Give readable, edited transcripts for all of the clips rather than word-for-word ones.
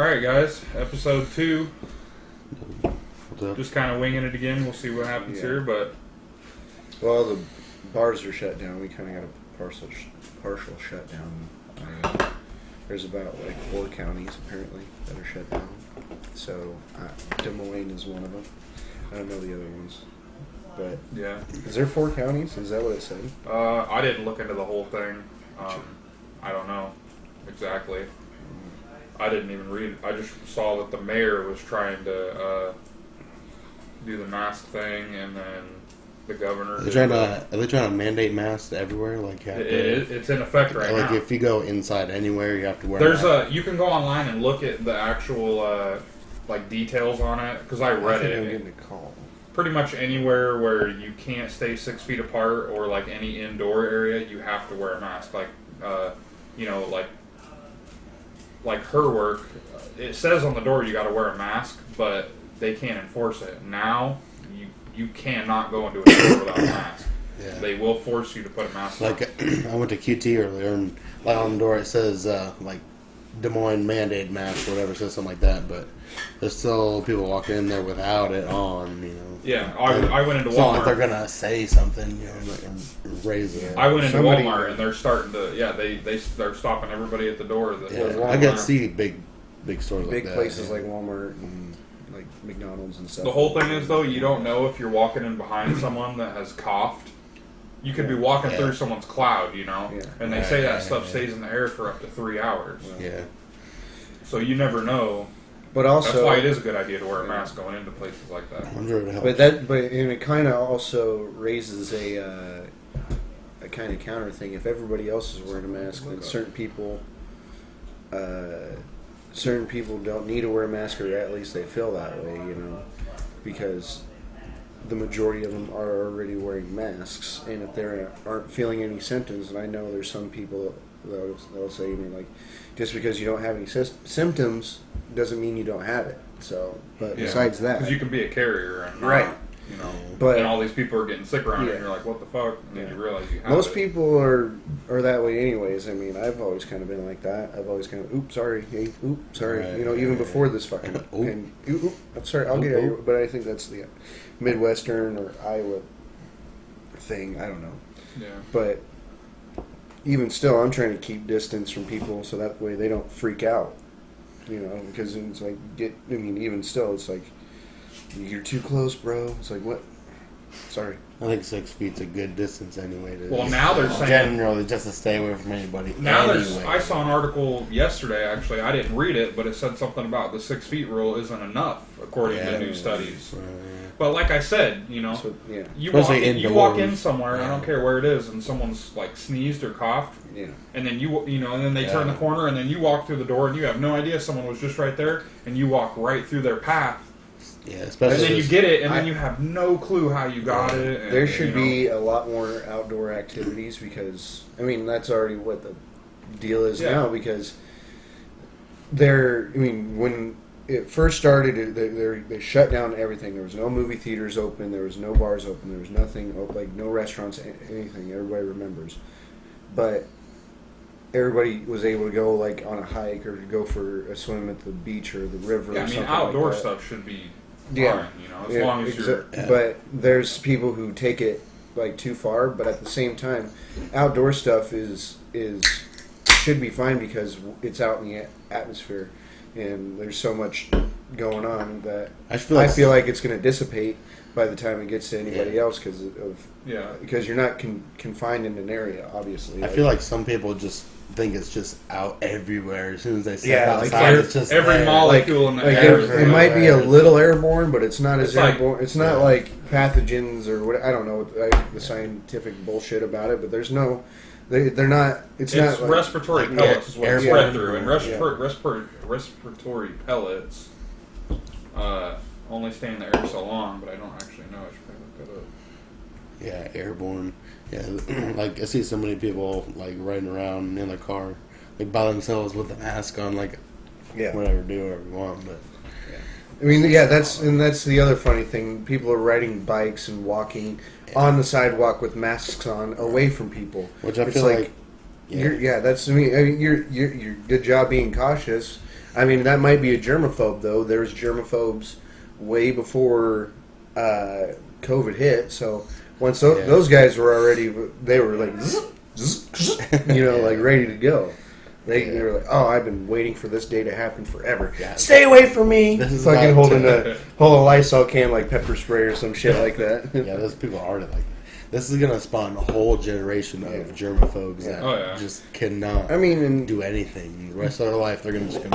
Alright, guys. Episode 2. What's up? Just kind of winging it again. We'll see what happens here, but... Well, the bars are shut down. We kind of got a partial shutdown. There's about 4 counties, apparently, that are shut down. So, Des Moines is one of them. I don't know the other ones. But, yeah. Is there 4 counties? Is that what it said? I didn't look into the whole thing. I don't know exactly. I didn't even read it. I just saw that the mayor was trying to do the mask thing, and then the governor... Are they trying to mandate masks everywhere? Like, it's in effect right now. Like, if you go inside anywhere, you have to wear a mask? You can go online and look at the actual, details on it, because I read it. I'm getting a call. Pretty much anywhere where you can't stay 6 feet apart, or, any indoor area, you have to wear a mask. Like her work, it says on the door you got to wear a mask, but they can't enforce it. Now, you cannot go into a store without a mask. Yeah. They will force you to put a mask on. I went to QT earlier, and on the door it says, Des Moines mandated mask or whatever, it says something like that, but there's still people walking in there without it on, Yeah, I went into Walmart. It's not like they're going to say something, and raise it. I went into Walmart, and they're starting to, they're stopping everybody at the door. I got to see big stores like that. Big places like Walmart and like McDonald's and stuff. The whole thing is, though, you don't know if you're walking in behind someone that has coughed. You could be walking through someone's cloud, Yeah. And they say that stuff stays in the air for up to 3 hours. Yeah. So you never know. But also, that's why it is a good idea to wear a mask going into places like that. I'm sure it helps. But it kind of also raises a kind of counter thing. If everybody else is wearing a mask, then certain people don't need to wear a mask, or at least they feel that way, because the majority of them are already wearing masks, and if they aren't feeling any symptoms, and I know there's some people that'll say, just because you don't have any symptoms doesn't mean you don't have it. So, but besides that, because you can be a carrier, and right? But and all these people are getting sick around you, and you're like, what the fuck? And then you realize you have Most it. people are that way anyways. I mean, I've always kind of been like that. I've always kind of, oops, sorry, hey, oops, sorry. Right, even before this fucking, I'm sorry, I'll get it. But I think that's the Midwestern or Iowa thing. I don't know. Yeah. But even still, I'm trying to keep distance from people so that way they don't freak out. Because it's like, even still, it's like, you're too close, bro. It's like, what? Sorry. I think 6 feet's a good distance anyway. Now they're saying... Generally, just to stay away from anybody. I saw an article yesterday, actually. I didn't read it, but it said something about the 6 feet rule isn't enough, according to new studies. But like I said, you walk in somewhere, and I don't care where it is, and someone's sneezed or coughed, and then and then they turn the corner, and then you walk through the door, and you have no idea someone was just right there, and you walk right through their path. Yeah, especially. And then you get it, and then you have no clue how you got it. And, there should be a lot more outdoor activities because, that's already what the deal is now. Because when it first started, they shut down everything. There was no movie theaters open. There was no bars open. There was nothing open, no restaurants, anything. Everybody remembers. But everybody was able to go on a hike or to go for a swim at the beach or the river. Yeah, or something outdoor like that. stuff should be fine, as yeah, long as you're... But there's people who take it too far, but at the same time, outdoor stuff should be fine because it's out in the atmosphere, and there's so much going on that I feel like it's going to dissipate by the time it gets to anybody else because you're not confined in an area, obviously. I feel like some people just think it's just out everywhere as soon as they step outside. It's just every molecule in the air. It might be a little airborne, but it's not as airborne. It's not like pathogens or what. I don't know the scientific bullshit about it, but there's no. They're not. It's not respiratory pellets is what it's spread through, and respiratory pellets only stay in the air so long. But I don't actually know. I should probably look that up. Yeah, airborne. Yeah, I see so many people riding around in their car, by themselves with a mask on, whatever, do whatever you want. But that's the other funny thing. People are riding bikes and walking on the sidewalk with masks on, away from people. Which I feel like that's your good job being cautious. I mean, that might be a germaphobe, though. There's germaphobes way before COVID hit. So once those guys were already, they were like, like ready to go. They were like, oh, I've been waiting for this day to happen forever. Yeah. Stay away from me! Fucking holding a Lysol can like pepper spray or some shit like that. Yeah, those people are already like, this is going to spawn a whole generation of germaphobes that just cannot do anything. The rest of their life, they're just going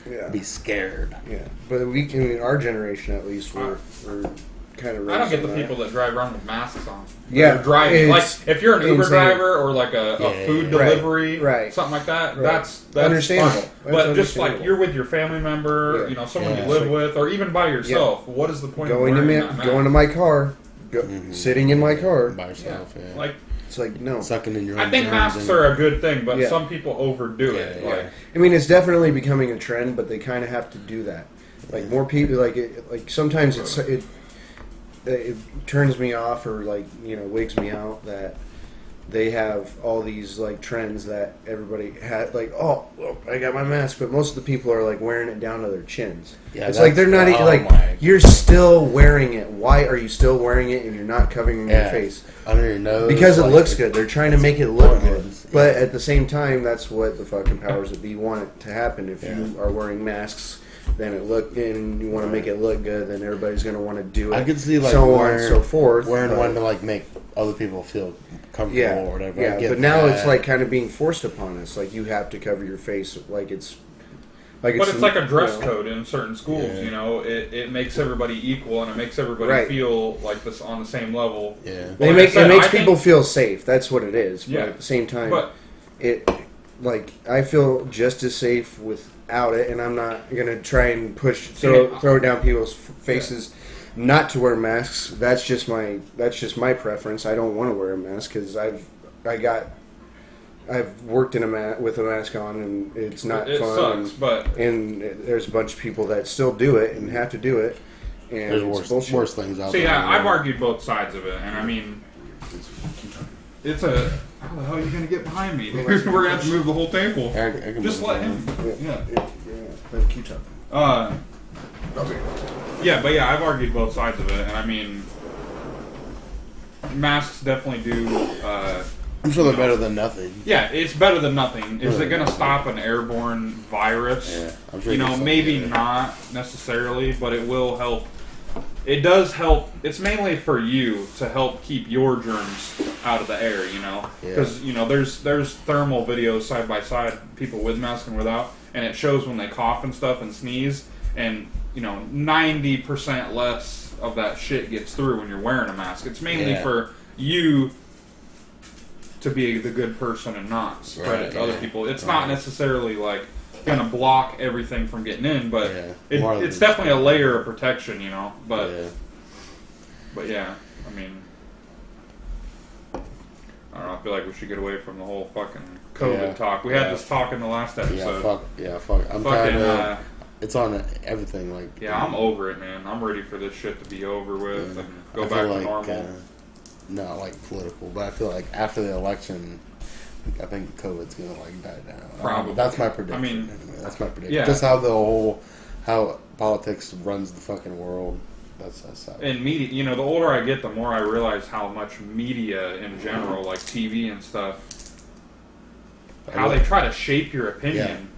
to be scared. Yeah, but our generation at least, we're kind of. I don't get the people that drive around with masks on. Yeah, driving. Like if you're an Uber driver or like a food delivery, something like that. That's understandable. Fine. But just like you're with your family member, someone you live with, or even by yourself. What is the point of wearing that mask? Going to my car, sitting in my car by yourself? Yeah. Like it's like no, sucking in your own I think masks are a good thing, but some people overdo it. Yeah. Like, I mean, it's definitely becoming a trend, but they kind of have to do that. Like more people, like sometimes it turns me off or wigs me out that they have all these like trends that everybody had, like, oh, I got my mask, but most of the people are like wearing it down to their chins. Yeah, it's like they're not you're still wearing it. Why are you still wearing it and you're not covering your face under your nose? Because it looks good. They're trying to make it look good, but at the same time, that's what the fucking powers that be want it to happen. If you are wearing masks, then and you want to make it look good, then everybody's going to want to do it. I could see like so on and so forth. Wearing one to like make other people feel comfortable or whatever. Yeah, but now it's like kind of being forced upon us. Like you have to cover your face. But it's like a dress code in certain schools. Yeah. It makes everybody equal and it makes everybody feel like this on the same level. Yeah, it makes people feel safe. That's what it is. But at the same time, I feel just as safe without it, and I'm not gonna try and throw down people's faces not to wear masks. That's just my preference. I don't want to wear a mask because I've worked with a mask on, and it's not fun. Sucks, and there's a bunch of people that still do it and have to do it. And there's worse things out there. See, I've argued both sides of it, and I mean, it's a. How the hell are you going to get behind me? We're going to have to move the whole table. Just let him. Keep talking. Okay. Yeah, but I've argued both sides of it, and I mean, masks definitely do. I'm sure they're better than nothing. Yeah, it's better than nothing. Is it going to stop an airborne virus? Yeah, I'm sure. Maybe not necessarily, but it will help. It does help. It's mainly for you to help keep your germs out of the air, because there's thermal videos side by side, people with masks and without, and it shows when they cough and stuff and sneeze, and 90% less of that shit gets through when you're wearing a mask. It's mainly for you to be the good person and not spread it to other people. It's not necessarily like going to block everything from getting in, but it's definitely a layer of protection, But I mean, I don't know. I feel like we should get away from the whole fucking COVID talk. We had this talk in the last episode. Fuck. I'm tired of it's on everything. I'm over it, man. I'm ready for this shit to be over with and go back to normal. Not political, but I feel like after the election, I think COVID's gonna die down. Probably. That's my prediction. I mean, that's my prediction. Yeah. Just how politics runs the fucking world. That's how. And media, the older I get, the more I realize how much media in general, like TV and stuff, how they try to shape your opinion.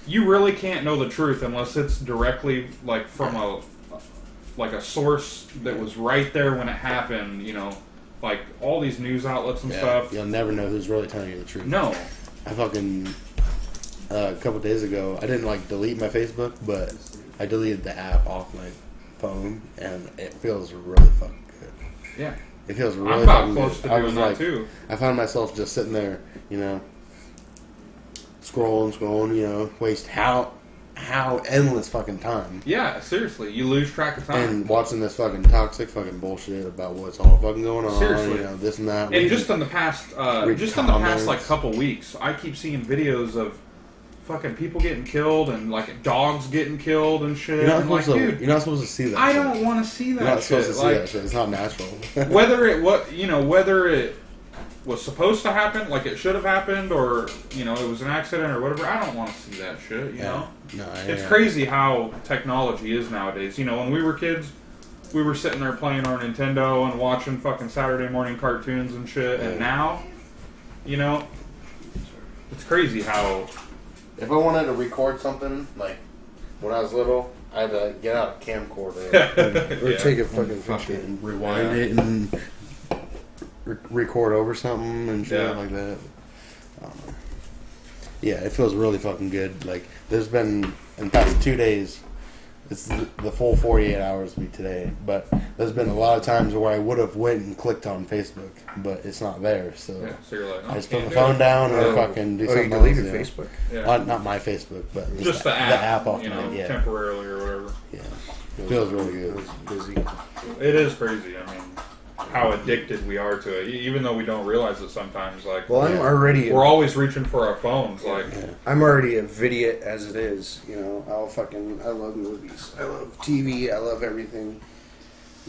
You really can't know the truth unless it's directly from a source that was right there when it happened. Like all these news outlets and stuff. You'll never know who's really telling you the truth. No. I fucking a couple days ago, I didn't delete my Facebook, but I deleted the app off my phone, and it feels really fucking good. Yeah. It feels really I'm about close to doing that too. I found myself just sitting there, scrolling, waste how endless fucking time. Yeah, seriously, you lose track of time. And watching this fucking toxic fucking bullshit about what's all fucking going on. Seriously, this and that. And just in the past, couple weeks, I keep seeing videos of fucking people getting killed and dogs getting killed and shit. You're not supposed to see that. I don't want to see that. You're not supposed to see that shit. It's not natural. whether was supposed to happen, like it should have happened, or it was an accident or whatever. I don't want to see that shit. You know, it's crazy how technology is nowadays. When we were kids, we were sitting there playing our Nintendo and watching fucking Saturday morning cartoons and shit, and now, it's crazy how. If I wanted to record something, like when I was little, I had to get out a camcorder or take a fucking picture and rewind it and record over something and shit like that. Yeah, it feels really fucking good. Like, there's been, in the past 2 days, it's the full 48 hours be today, but there's been a lot of times where I would have went and clicked on Facebook, but it's not there, so, so you're like, I just put my phone down and fucking do something else. You can leave your Facebook? Yeah. Not my Facebook, but just the app off temporarily or whatever. Yeah. It feels really good. Busy. It is crazy. I mean, how addicted we are to it, even though we don't realize it sometimes. Like, we're always reaching for our phones. Like, I'm already a idiot as it is. I love movies, I love TV, I love everything,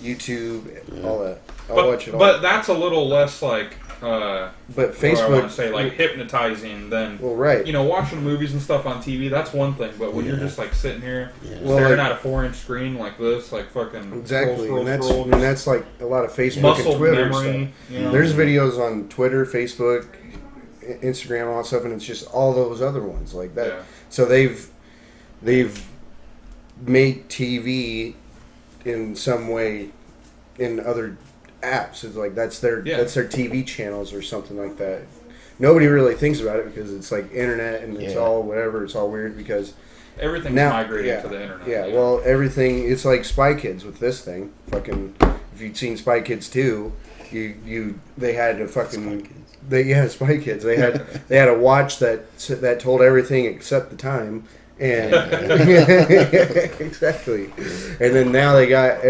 YouTube, all that. I'll watch it all. But that's a little less like. But Facebook, I want to say, like, hypnotizing than watching movies and stuff on TV. That's one thing, but when you're just like sitting here staring at a 4-inch screen like this, like fucking exactly, scroll, and that's like a lot of Facebook and Twitter memory, stuff. There's videos on Twitter, Facebook, Instagram, all that stuff, and it's just all those other ones like that. Yeah. So they've made TV in some way in other apps. It's like that's their TV channels or something like that. Nobody really thinks about it because it's like internet and it's all whatever. It's all weird because everything's migrating to the internet. Yeah, well, everything. It's like Spy Kids with this thing. Fucking, if you'd seen Spy Kids 2, they had to fucking Spy Kids. They had a watch that told everything except the time. And exactly. And then now they got.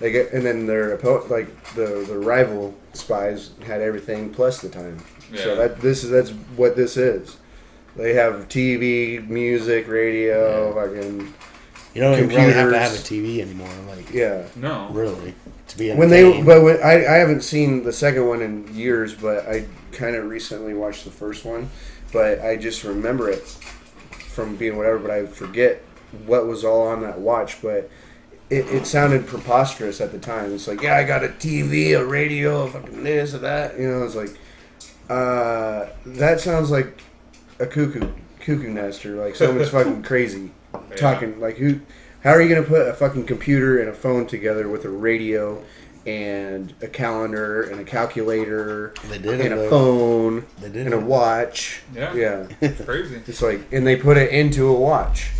And then their the rival spies had everything plus the time. Yeah. So that's what this is. They have TV, music, radio, fucking. You don't even really have to have a TV anymore. Like, no, really, to be I haven't seen the second one in years, but I kind of recently watched the first one. But I just remember it from being whatever. But I forget what was all on that watch, but. It sounded preposterous at the time. It's like, I got a TV, a radio, fucking this or that. It's like, that sounds like a cuckoo nest or like someone's fucking crazy talking. Like, how are you going to put a fucking computer and a phone together with a radio and a calendar and a calculator and a phone and a watch? Yeah. It's crazy. It's like, and they put it into a watch,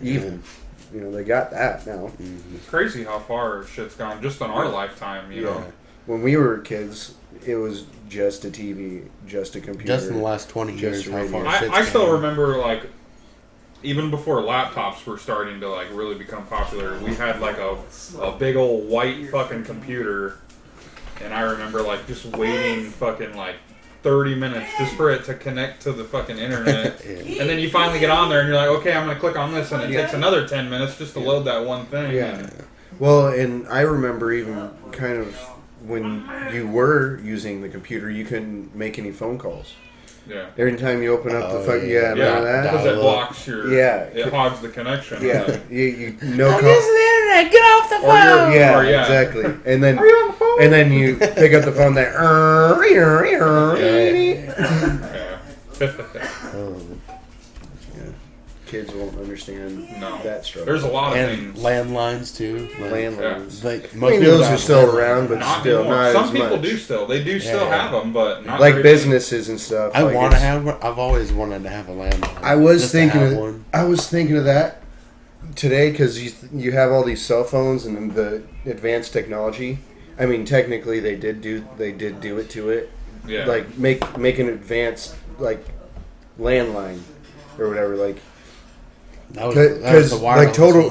even. They got that now. It's crazy how far shit's gone just in our lifetime, you know. When we were kids, it was just a TV, just a computer. Just in the last 20 years, how far I still remember, like, even before laptops were starting to, like, really become popular, we had, like, a big old white fucking computer, and I remember, like, just waiting fucking, like, 30 minutes just for it to connect to the fucking internet. And then you finally get on there and you're like, okay, I'm going to click on this, and it takes another 10 minutes just to load that one thing. Yeah. Well, and I remember even kind of when you were using the computer, you couldn't make any phone calls. Yeah. Every time you open up the phone, remember that? Because it blocks your, it hogs the connection. Yeah. I'm using the internet, get off the phone! Exactly. And then, and then you pick up the phone there. Kids won't understand that struggle. There's a lot of things. Landlines too. Landlines. Like, those are still around, but not still not Some as people much. do still. They do still have them, but not like businesses and stuff. I want to have one. I've always wanted to have a landline. I was thinking of that today because you have all these cell phones and the advanced technology. I mean, technically they did do it to it. Yeah. Like make an advanced like landline or whatever. Like that was the wireless like total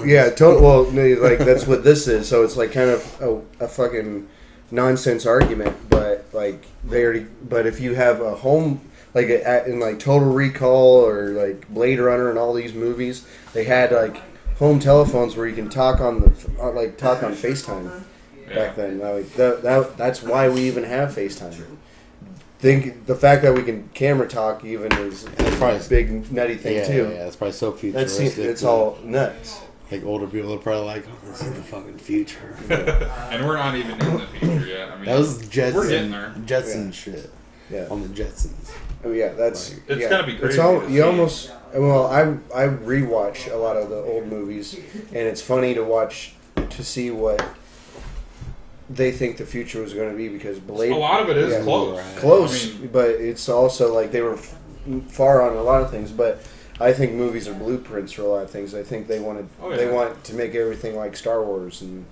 one. Well, like that's what this is. So it's like kind of a fucking nonsense argument. But like but if you have a home like in like Total Recall or like Blade Runner and all these movies, they had like home telephones where you can talk on FaceTime. back then. Like that's why we even have FaceTime. Think the fact that we can camera talk even is probably a big nutty thing too. Yeah, it's probably so futuristic. It's all nuts. Like older people are probably like, "Oh, this is the fucking future," and we're not even in the future yet. I mean, that was we're getting there. Jetson shit. Yeah, on the Jetsons. Oh yeah, that's like, it's gonna be crazy. It's all you almost. Well, I rewatch a lot of the old movies, and it's funny to see what they think the future was going to be because Blade. A lot of it is close, I mean, but it's also like they were far on a lot of things. But I think movies are blueprints for a lot of things. I think they want to make everything like Star Wars and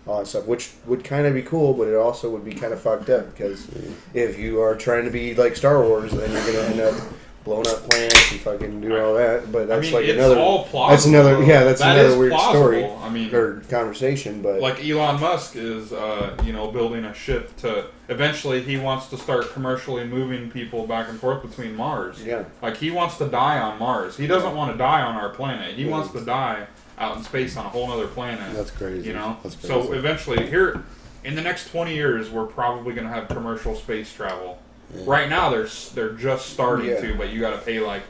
all that stuff, which would kind of be cool, but it also would be kind of fucked up because if you are trying to be like Star Wars, then you're going to end up blowing up planets and fucking do all that. But that's all plausible. That's another weird plausible. Story. I mean, or conversation. But like Elon Musk is, building a ship to eventually he wants to start commercially moving people back and forth between Mars. Yeah, like he wants to die on Mars. He doesn't want to die on our planet. He wants to die out in space on a whole other planet. That's crazy. That's crazy. So eventually, here in the next 20 years, we're probably going to have commercial space travel. Yeah. Right now, they're just starting to, but you got to pay like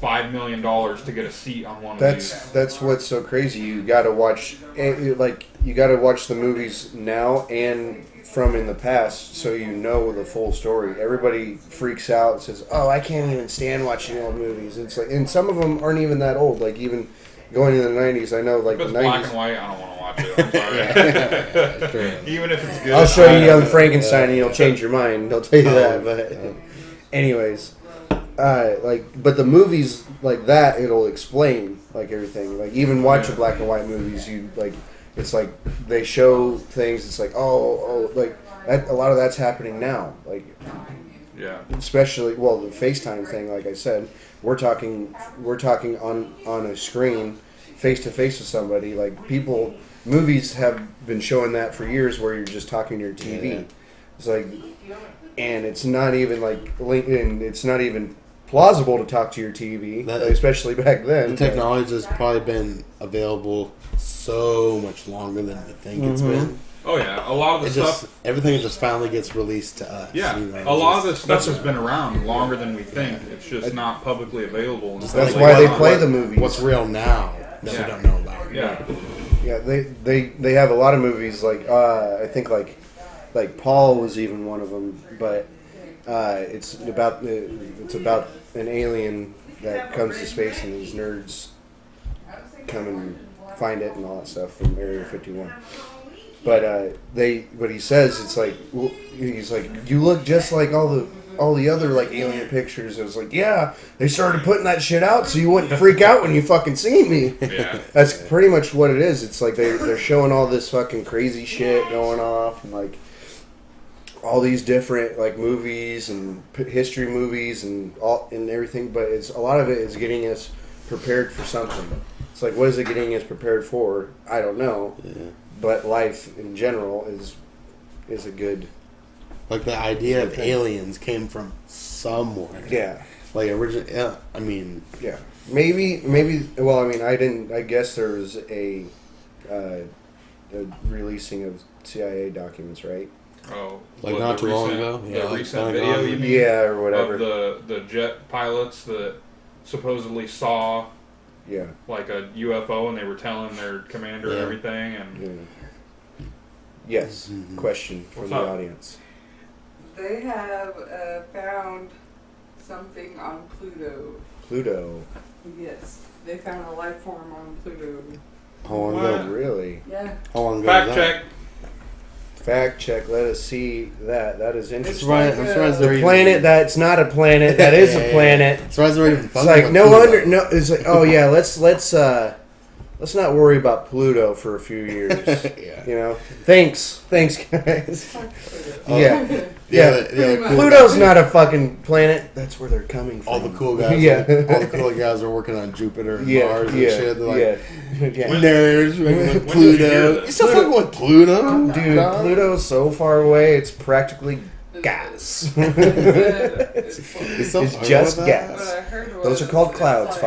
$5 million to get a seat on one of these. That's what's so crazy. You got to watch the movies now and from in the past, so you know the full story. Everybody freaks out and says, "Oh, I can't even stand watching old movies." It's like, and some of them aren't even that old. Like even going into the 90s, I know, like if it's the 90s. Black and white, I don't want to watch it. I'm sorry. Even if it's good. I'll show you Young Frankenstein and you'll change your mind. I'll tell you that. But anyways, but the movies like that, it'll explain like everything. Like even watching black and white movies, you like, it's like they show things. It's like like that. A lot of that's happening now. Like, yeah. Especially the FaceTime thing. Like I said. We're talking on a screen, face to face with somebody. Like movies have been showing that for years, where you're just talking to your TV. Yeah. It's like, and it's not even like LinkedIn. It's not even plausible to talk to your TV, especially back then. The technology has probably been available so much longer than we think it's been. Oh yeah, a lot of the stuff. Everything just finally gets released to us. Yeah, a lot of this stuff has been around longer than we think. It's just not publicly available. That's why they play the movies. What's real now that we don't know about? Yeah. They have a lot of movies. Like I think like Paul was even one of them. But it's about an alien that comes to space and these nerds come and find it and all that stuff from Area 51. But he says it's like he's like, you look just like all the other like alien pictures. It was like, yeah, they started putting that shit out so you wouldn't freak out when you fucking see me. Yeah, that's pretty much what it is. It's like they're showing all this fucking crazy shit going off and like all these different like movies and history movies and everything. But it's a lot of it is getting us prepared for something. It's like, what is it getting us prepared for? I don't know. Yeah. But life in general is a good. Like the idea of aliens came from somewhere. Yeah. Like originally, I mean. Yeah. Maybe. Well, I mean, I guess there was a releasing of CIA documents, right? Oh, like not too long ago. Yeah, the recent video, you mean? Yeah, or whatever. Of the jet pilots that supposedly saw. Yeah. Like a UFO, and they were telling their commander everything, and yes. Question from the audience. They have found something on Pluto. Pluto. Yes, they found a life form on Pluto. How long ago? Really? Yeah. How long ago? Fact check. Fact check. Let us see that. That is interesting. I'm surprised the planet that's not a planet that is a planet. I'm surprised they're even. It's like no wonder. No, it's like let's not worry about Pluto for a few years. You know. Thanks guys. Yeah. Pluto's not a fucking planet. That's where they're coming from. All the cool guys. All the cool guys are working on Jupiter and Mars and shit. They're like, nerds with Pluto. You still fucking with Pluto? Dude, Pluto's so far away, it's practically gas. It's just gas. Those are called clouds,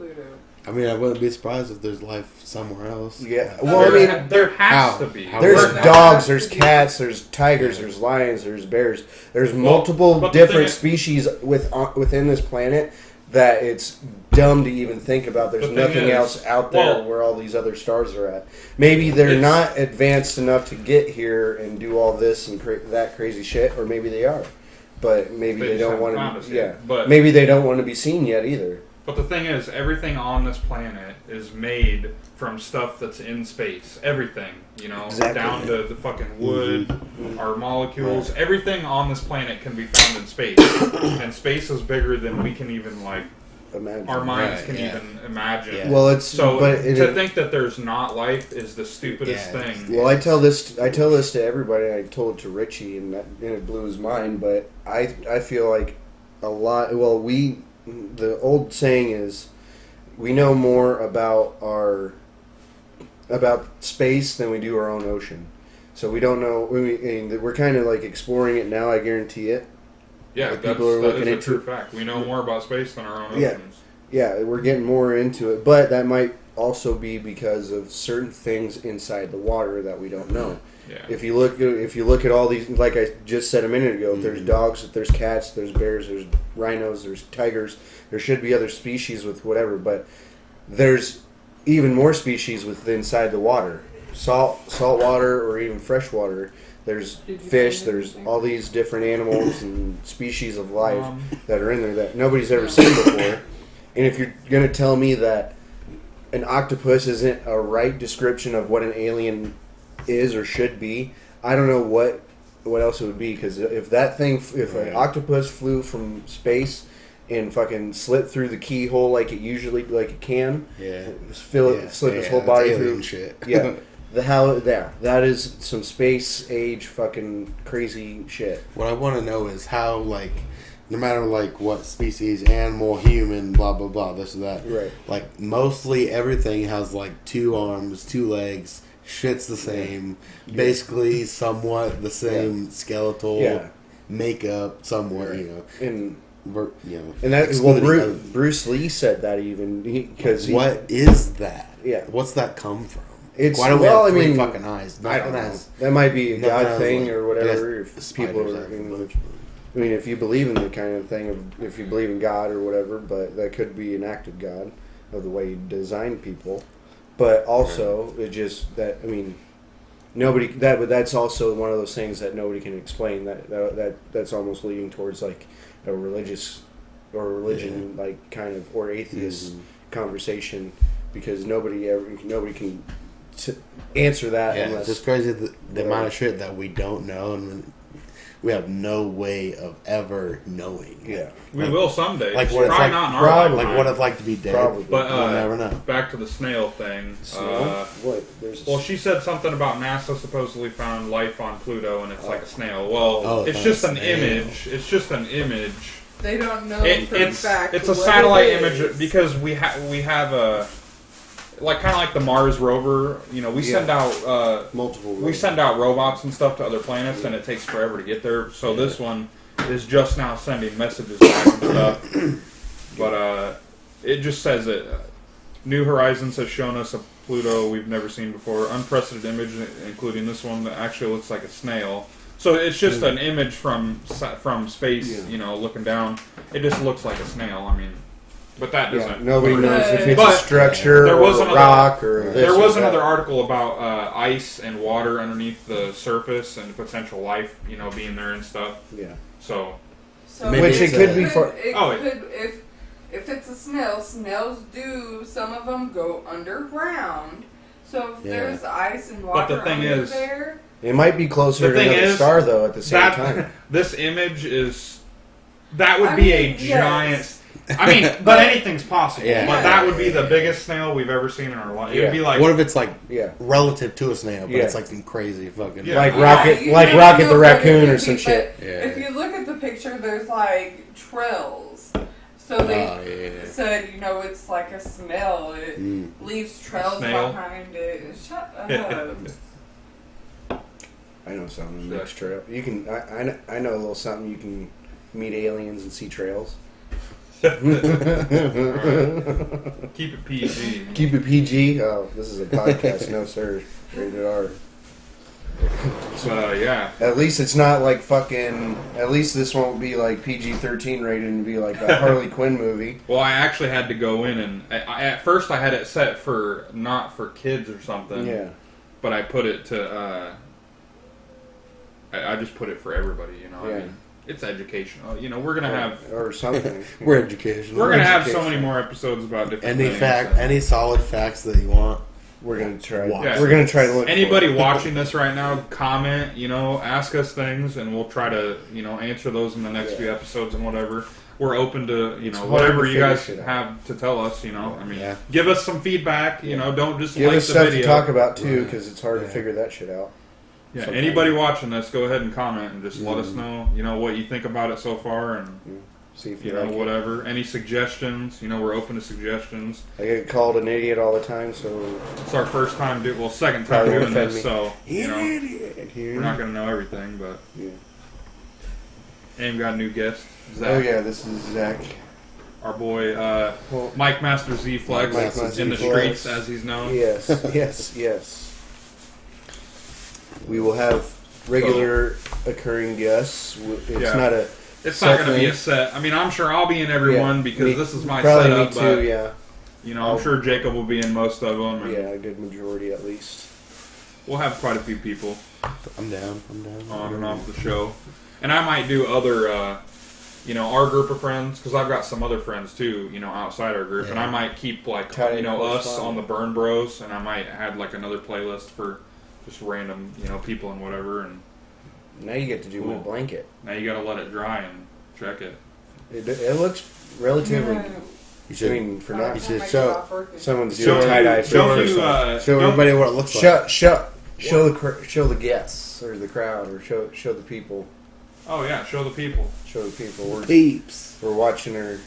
Pluto. I mean, I wouldn't be surprised if there's life somewhere else. Yeah. Well, I mean, there has to be. There's dogs, there's cats, there's tigers, there's lions, there's bears. There's multiple different species within this planet that it's dumb to even think about. There's nothing else out there where all these other stars are at. Maybe they're not advanced enough to get here and do all this and that crazy shit, or maybe they are. But maybe they don't want to. Yeah. But maybe they don't want to be seen yet either. But the thing is, everything on this planet is made from stuff that's in space. Everything, down to the fucking wood, our molecules. Right. Everything on this planet can be found in space. And space is bigger than we can even, imagine. Our minds can even imagine. Yeah. Well, to think that there's not life is the stupidest thing. Well, I tell this to everybody. I told it to Richie, and it blew his mind. But I feel like a lot. Well, the old saying is, we know more about space than we do our own ocean. So we don't know. We're kind of exploring it now. I guarantee it. Yeah, that is a true fact. We know more about space than our own oceans. Yeah, we're getting more into it, but that might also be because of certain things inside the water that we don't know. Yeah. If you look at all these, like I just said a minute ago, there's dogs, there's cats, there's bears, there's rhinos, there's tigers. There should be other species with whatever, but there's even more species inside the water, salt water or even fresh water. There's fish. There's all these different animals and species of life that are in there that nobody's ever seen before. And if you're gonna tell me that an octopus isn't a right description of what an alien is or should be, I don't know what else it would be. Because if an octopus flew from space and fucking slit through the keyhole like it can, slip its whole body through shit. Yeah. That is some space age fucking crazy shit. What I want to know is how, no matter what species, animal, human, blah blah blah, this and that. Right. Mostly everything has 2 arms, 2 legs. Shit's the same. Yeah. Basically, somewhat the same skeletal makeup somewhere. And that Bruce Lee said that even because what is that? Yeah. What's that come from? Why don't we have 3 fucking eyes? I don't know. That might be a God thing or whatever. If people are, if you believe in the kind of thing if you believe in God or whatever, but that could be an active God of the way you design people. But also, it just nobody that's also one of those things that nobody can explain. That's almost leading towards a religious or religion or atheist conversation, because nobody can answer that. Yeah, unless it's just crazy the amount of shit that we don't know, and we have no way of ever knowing. Yeah, we will someday. What it's like to be dead. Probably. But we'll never know. Back to the snail thing. What? She said something about NASA supposedly found life on Pluto, and it's like a snail. Well, it's just an image. It's just an image. They don't know for a fact. It's a satellite image because we have a kind of like the Mars rover. We send out multiple. We send out robots and stuff to other planets, and it takes forever to get there. So this one is just now sending messages back and stuff. But it just says it. New Horizons has shown us a Pluto we've never seen before. Unprecedented image, including this one that actually looks like a snail. So it's just an image from space, looking down. It just looks like a snail. But that doesn't. Nobody knows if it's a structure or a rock or. There was another article about ice and water underneath the surface and potential life, being there and stuff. Yeah. So which it could be for. If it's a snail, snails do. Some of them go underground. So if there's ice and water under there. It might be closer to another star, though, at the same time. This image would be a giant... but anything's possible. Yeah. But that would be the biggest snail we've ever seen in our life. It would be what if it's relative to a snail, but it's some crazy fucking... Yeah. Rocket the raccoon or some shit. If you look at the picture, there's trails. So they said, it's like a smell. It leaves trails behind it. Shut up. I know something. Mixed trail. You can. I know a little something. You can meet aliens and see trails. Right. Keep it PG. Keep it PG. Oh, this is a podcast. No, sir. Rated R. Yeah. At least it's not like fucking. At least this won't be like PG-13 rated and be like a Harley Quinn movie. Well, I actually had to go in and at first I had it set for not for kids or something. Yeah. But I put it to. I just put it for everybody. You know. Yeah. I mean, it's educational. You know, we're gonna have or something. We're educational. We're gonna have so many more episodes about different things. Any solid facts that you want. We're gonna try. Yeah. We're gonna try to look. Anybody watching this right now, comment. You know, ask us things, and we'll try to answer those in the next few episodes and whatever. We're open to whatever you guys have to tell us. You know, I mean, give us some feedback. You know, don't just give like us the stuff video. to talk about too, because it's hard to figure that shit out. Yeah, anybody watching this, go ahead and comment and just let us know. You know what you think about it so far, and see if you know whatever. Any suggestions? You know, we're open to suggestions. I get called an idiot all the time, so it's our first time second time doing this, so idiot. We're not gonna know everything, but and we got a new guest, Zach. Oh yeah, this is Zach, our boy, Mike Master Z Flex in the streets as he's known. Yes, yes. We will have regular occurring guests. It's not a. It's not going to be a set. I mean, I'm sure I'll be in everyone because this is my probably setup. Me too, but, yeah. You know, I'm sure Jacob will be in most of them. And a good majority at least. We'll have quite a few people. I'm down. On and off the show. And I might do other, our group of friends, because I've got some other friends too, outside our group. Yeah. And I might keep, us on the Burn Bros, and I might add, another playlist for just random, people and whatever. And now you get to do my blanket. Now you got to let it dry and check it. It looks relatively. You should. I mean, for not. You should show someone's doing tie dye. Show everybody what it looks like. Show the guests or the crowd or show the people. Oh yeah, show the people. Show the people. Peeps. We're watching her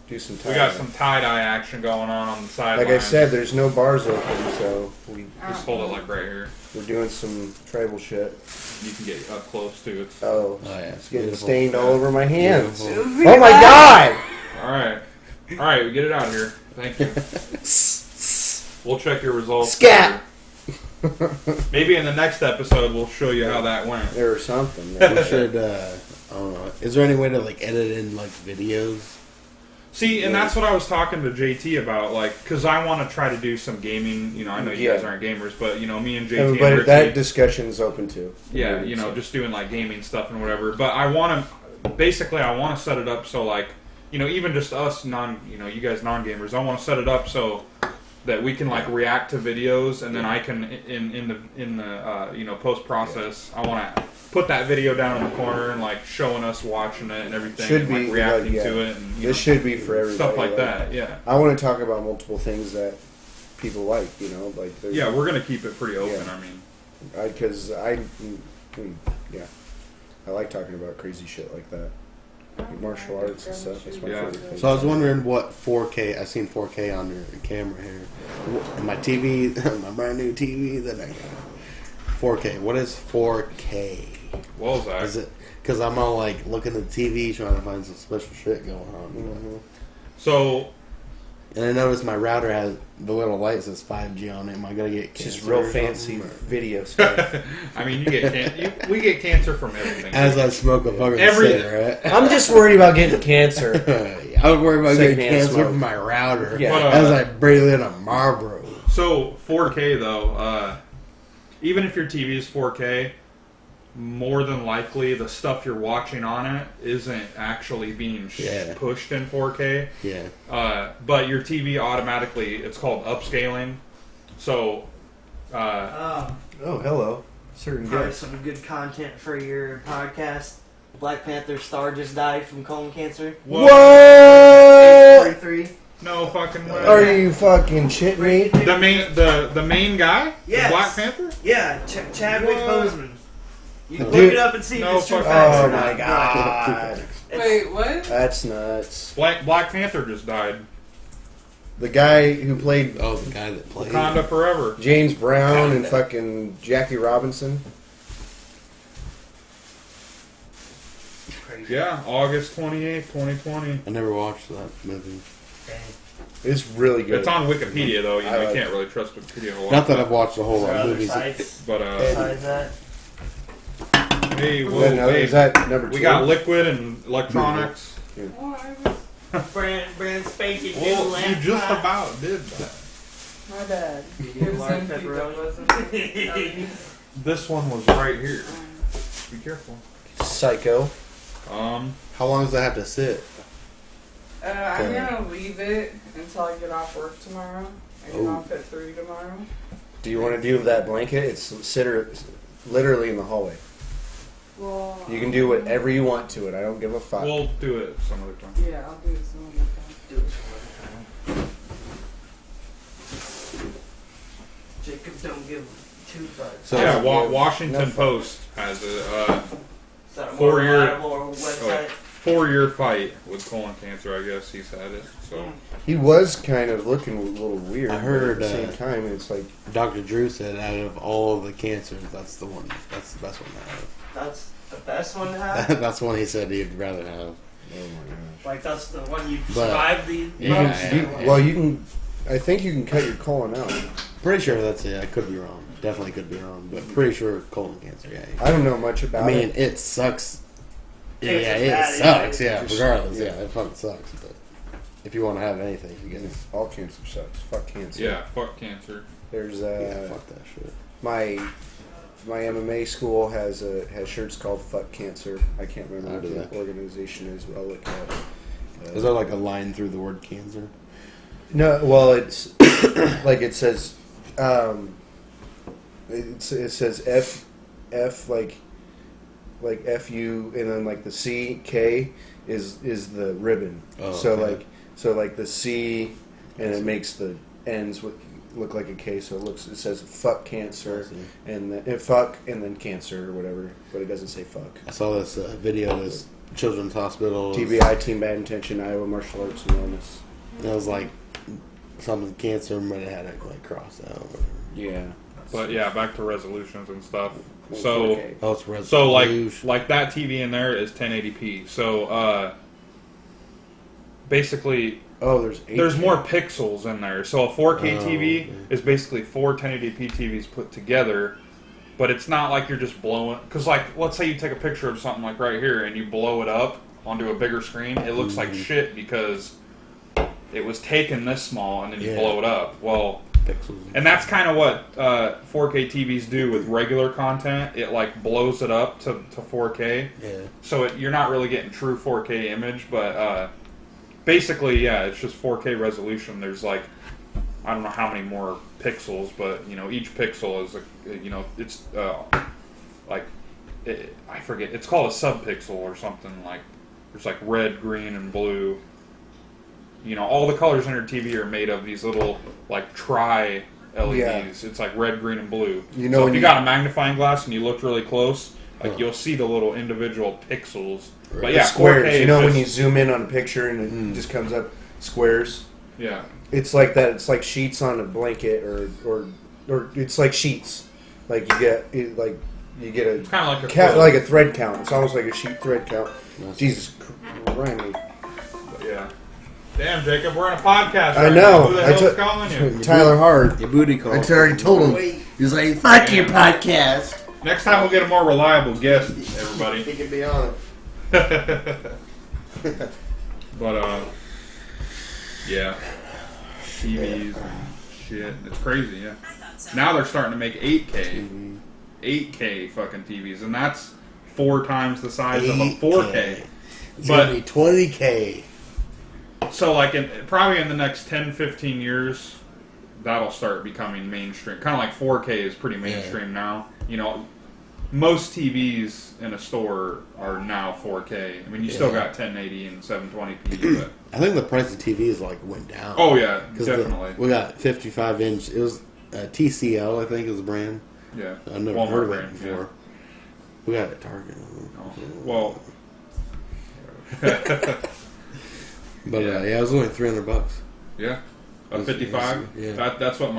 do some tie-dye. We got some tie-dye action going on the sideline. Like I said, there's no bars open, so we just hold it right here. We're doing some tribal shit. You can get up close too. It's it's getting beautiful. stained all over my hands. Oh my god! All right, we get it out of here. Thank you. We'll check your results. Scat. Maybe in the next episode we'll show you how that went. Or something. We should. I don't know. Is there any way to edit in videos? See, and that's what I was talking to JT about, because I want to try to do some gaming. I know you guys aren't gamers, but me and JT. But and Ricky, that discussion is open too. Yeah, just doing gaming stuff and whatever. But I want to set it up so even just us you guys non-gamers, I want to set it up so that we can react to videos, and then I can in the post process, I want to put that video down in the corner and showing us watching it and everything, should and, be reacting to it. And, this should be for everybody. Stuff like that. Yeah. I want to talk about multiple things that people like. Yeah, we're gonna keep it pretty open. Yeah. I mean, because I like talking about crazy shit like that. Martial arts and stuff. That's my favorite thing. So I was wondering what 4K. I seen 4K on your camera here. My TV, my brand new TV that I got. 4K. What is 4K? What was that? Is it because I'm all looking at the TV trying to find some special shit going on? Mm-hmm. So. And I noticed my router has the little light that says 5G on it. Am I gonna get cancer? Just real fancy video stuff. I mean, we get cancer from everything. As I smoke a fucking cigarette. I'm just worried about getting cancer. I was worried about getting cancer from my router. Yeah. As I breathe in a Marlboro. So 4K though, even if your TV is 4K, more than likely the stuff you're watching on it isn't actually being pushed in 4K. Yeah. But your TV automatically, it's called upscaling. So. Hello. Certain some good content for your podcast. Black Panther star just died from colon cancer. What? 43. No fucking way. Are you fucking shitting me? The main guy? Yes. Black Panther? Yeah, Chadwick Boseman. You can Dude. look it up and see if it's true facts Oh or not. my god. Wait, what? That's nuts. Black Panther just died. The guy who played the guy that played Wakanda Forever. James Brown and fucking Jackie Robinson. crazy. Yeah, August 28th, 2020. I never watched that movie. Dang. It's really good. It's on Wikipedia, though. You can't really trust Wikipedia a lot. Not that I've watched a whole lot of movies. But, besides that? hey, whoa, is that number 2? We got liquid and electronics. Yeah. Brand spanking new Well, you laptop. just about did that. My bad. Medium large pepperoni. This one was right here. Be careful. Psycho. How long does that have to sit? I'm gonna leave it until I get off work tomorrow. I get off at 3 tomorrow. Do you want to do that blanket? It's literally in the hallway. Well, You can do whatever you want to it. I don't give a fuck. We'll do it some other time. yeah, I'll do it some other time. Do it some other time. Jacob don't give 2 fucks. So Yeah, Washington Post has a Is that a more 4-year reliable website? 4-year fight with colon cancer. I guess he's had it. So He was kind of looking a little weird. I heard, but at the same time, it's like Dr. Drew said out of all of the cancers, that's the one. That's the best one to have. That's the best one to have? That's one he said he'd rather have. oh my gosh. Like, that's the one you But- survive the... You can. I think you can cut your colon out. Pretty sure that's it. I could be wrong. Definitely could be wrong, but pretty sure colon cancer. Yeah. I don't know much about I mean, it. it sucks. Yeah, It's it bad sucks. anyway. Yeah, regardless. Yeah, it fucking sucks. But if you want to have anything, you get it. All cancer sucks. Fuck cancer. yeah, fuck cancer. There's Yeah, fuck that shit. my MMA school has shirts called "Fuck Cancer." I can't remember I'll what do the that. organization is. But I'll look at it. Is there like a line through the word cancer? No, well, it's like it says. It says F like FU, and then like the CK is the ribbon. Oh, so okay. like the C, and it makes the ends look like a K. So it says "fuck cancer," and then fuck and then cancer or whatever, but it doesn't say fuck. I saw this video of this children's hospital. TBI, Team Bad Intention, Iowa Martial Arts and Wellness. And it was like something cancer, but it had it like crossed out. Or whatever. Yeah. But yeah, back to resolutions and stuff. So, 4K. Oh, it's red. so like that TV in there is 1080p. So basically, there's more pixels in there. So a 4K TV is basically 4 1080p TVs put together. But it's not like you're just blowing. Because like, let's say you take a picture of something like right here and you blow it up onto a bigger screen. It looks like shit because it was taken this small and then you blow it up. Well. Pixels. And that's kind of what 4K TVs do with regular content. It like blows it up to 4K. Yeah. So you're not really getting true 4K image, but basically, yeah, it's just 4K resolution. There's like, I don't know how many more pixels, but you know, each pixel is it's like I forget. It's called a subpixel or something. Like there's like red, green, and blue. You know, all the colors on your TV are made of these little, like, tri-LEDs. Yeah. It's like red, green, and blue. You know, so if you got a magnifying glass and you look really close, like, you'll see the little individual pixels. Right. But yeah, squares. 4K you know when you zoom in on a picture and it just comes up squares? Yeah. It's like that. It's like sheets on a blanket or it's like sheets. Like you get a... It's kind of like a thread count. It's almost like a sheet thread count. Jesus Christ. Yeah. Damn, Jacob, we're on a podcast. I know. Who the hell's calling you? Tyler Hart. Your booty call. I already told him. He's like, fuck your podcast. Next time we'll get a more reliable guest, everybody. He can be on it. But, yeah. TVs and shit. It's crazy, yeah. Now they're starting to make 8K. 8K fucking TVs, and that's 4 times the size of a 4K. It's going to be 20K. So, like, probably in the next 10, 15 years, that'll start becoming mainstream. Kind of like 4K is pretty mainstream now. You know, most TVs in a store are now 4K. I mean, you still got 1080 and 720p, but... I think the price of TVs, like, went down. Oh, yeah, definitely. We got 55-inch. It was TCL, I think, is the brand. Yeah. I've never Walmart heard of brand, it before. Yeah. We got it at Target. Oh, well... But it was only $300. Yeah, a 55. Yeah, that's what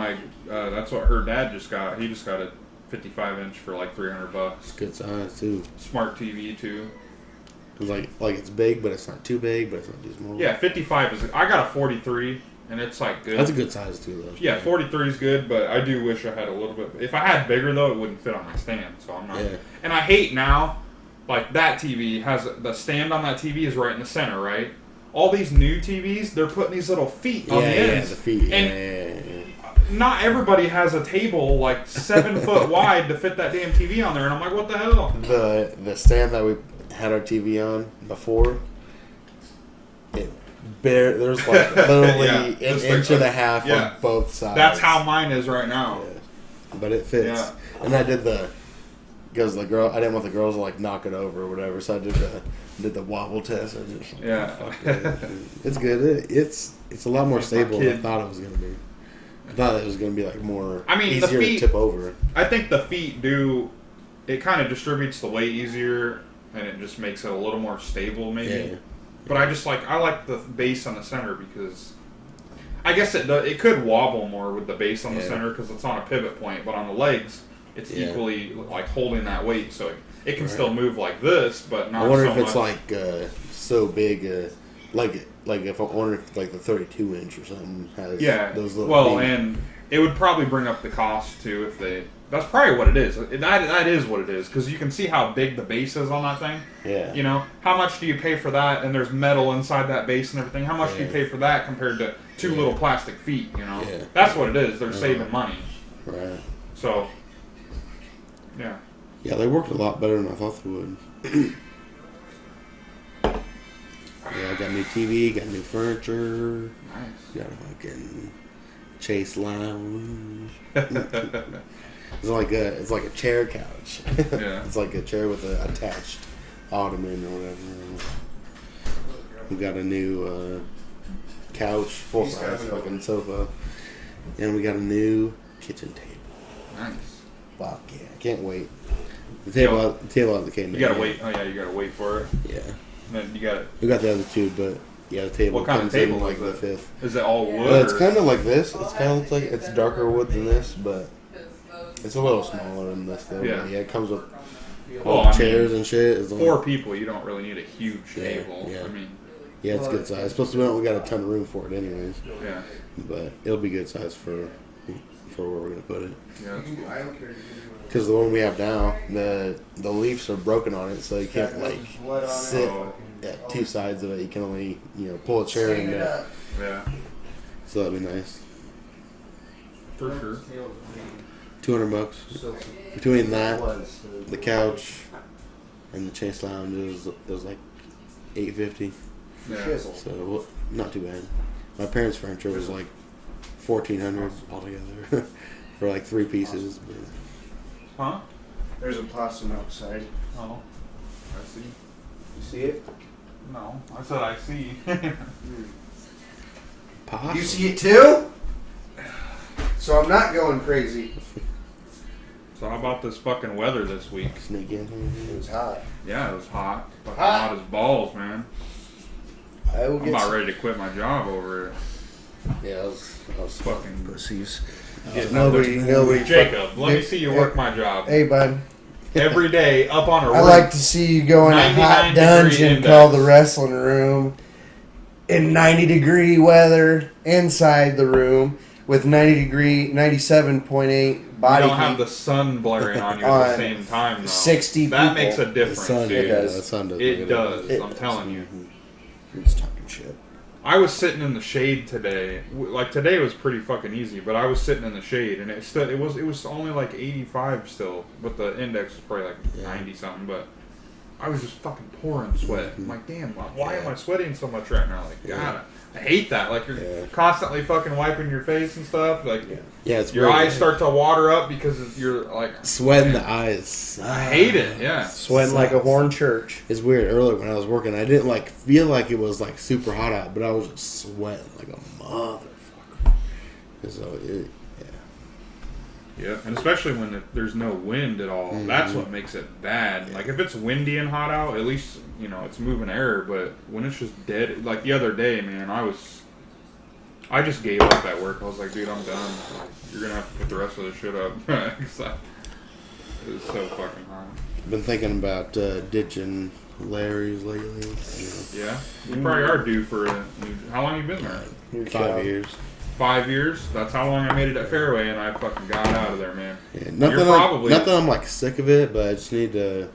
that's what her dad just got. He just got a 55-inch for like $300. It's good size too. Smart TV too. It's like it's big, but it's not too big, but it's not too small. Yeah, 55 is. I got a 43, and it's like good. That's a good size too, though. Yeah, 43 is good, but I do wish I had a little bit. If I had bigger though, it wouldn't fit on my stand. So I'm not. Yeah. And I hate now, like that TV has the stand on that TV is right in the center, right? All these new TVs, they're putting these little feet on the ends. Yeah, the feet. And not everybody has a table like 7 foot wide to fit that damn TV on there, and I'm like, what the hell? The stand that we had our TV on before, there's like literally an inch and a half on both sides. That's how mine is right now. Yeah. But it fits. Yeah. And I did because the girl, I didn't want the girls to like knock it over or whatever, so I did the wobble test. It's good. It's a lot more stable than I thought it was gonna be. I thought it was gonna be like more. I mean, easier the feet, to tip over. I think the feet do. It kind of distributes the weight easier, and it just makes it a little more stable, maybe. Yeah. But I like the base on the center because I guess it could wobble more with the base on the center because it's on a pivot point, but on the legs it's equally like holding that weight, so it can still move like this, but not. I wonder so if it's much. Like so big, like if I wonder if like the 32 inch or something has those little. And it would probably bring up the cost too if they. That's probably what it is. That is what it is because you can see how big the base is on that thing. Yeah. You know, how much do you pay for that? And there's metal inside that base and everything. How much do you pay for that compared to two little plastic feet? You know, that's what it is. They're saving money. Right. So. Yeah. Yeah, they worked a lot better than I thought they would. I got new TV, got new furniture. Nice. Got a fucking Chase lounge. It's like a chair couch. Yeah. It's like a chair with an attached ottoman or whatever. We got a new couch, full size fucking sofa, and we got a new kitchen table. Nice. Fuck yeah! Can't wait. The table hasn't came. You gotta wait. Oh yeah, you gotta wait for it. Yeah. And then you got it. We got the other two, but the table. What kind of table like the fifth? Is it all wood? It's kind of like this. It's kind of looks like it's darker wood than this, but it's a little smaller than this though. Yeah, it comes with chairs and shit. It's 4 people, you don't really need a huge table. Yeah. I mean, it's good size. Supposed to be, we got a ton of room for it, anyways. Yeah. But it'll be good size for where we're gonna put it. Yeah, that's cool. Because the one we have now, the leaves are broken on it, so you can't like sit at 2 sides of it. You can only pull a chair in there. Yeah. So that'd be nice. For sure. $200 between that, the couch, and the Chase lounge. It was like $850. Yeah. So not too bad. My parents' furniture was like $1,400 altogether for like 3 pieces. But. Huh? There's a possum outside. Oh, I see. You see it? No, I said I see. You see it too? So I'm not going crazy. So how about this fucking weather this week? Sneak in. It was hot. Yeah, it was hot. Fucking hot as balls, man. I'm about ready to quit my job over it. Yeah, I was fucking pussies. Nobody. Jacob, let me see you work my job. Hey, bud. Every day up on a roof. I like to see you go in a hot dungeon called the wrestling room in 90-degree weather inside the room with 97.8 body heat. You don't have the sun blaring on you at the same time, though. 60 that people. Makes a difference, dude. It does. It does. I'm telling you. It's talking shit. I was sitting in the shade today. Like today was pretty fucking easy, but I was sitting in the shade, and it was only like 85 still, but the index was probably like 90 something. But I was just fucking pouring sweat. I'm like, damn, why am I sweating so much right now? Like, God, I hate that. Like you're constantly fucking wiping your face and stuff. Like, it's your eyes start to water up because you're like sweating the eyes. I hate it. Yeah, sweating like a horned church. It's weird. Earlier when I was working, I didn't like feel like it was like super hot out, but I was just sweating like a motherfucker. So yeah, and especially when there's no wind at all. Mm-hmm. That's what makes it bad. Like if it's windy and hot out, at least it's moving air. But when it's just dead, like the other day, man, I just gave up at work. I was like, dude, I'm done. You're gonna have to put the rest of this shit up. It was so fucking hot. I've been thinking about ditching Larry's lately. Yeah, you probably are due for a new. How long you been there? 5 years. 5 years? That's how long I made it at Fairway, and I fucking got out of there, man. Yeah, nothing I'm like sick of it, but I just need to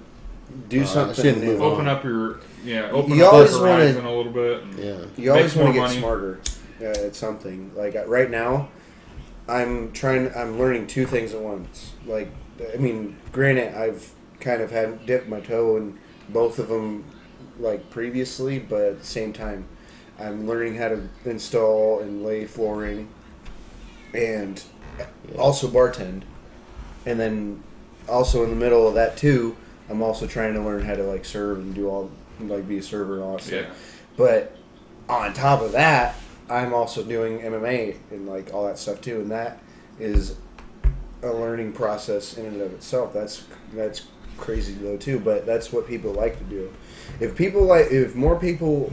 do something new. Open up your horizon a little bit. You always want to get smarter at something. Like right now, I'm learning two things at once. Like, I mean, granted, I've kind of had dipped my toe in both of them, like previously, but at the same time, I'm learning how to install and lay flooring, and also bartend. And then, also in the middle of that too, I'm also trying to learn how to like serve and do all like be a server and all that stuff. Yeah. But on top of that, I'm also doing MMA and like all that stuff too, and that is a learning process in and of itself. That's crazy though too, but that's what people like to do. If more people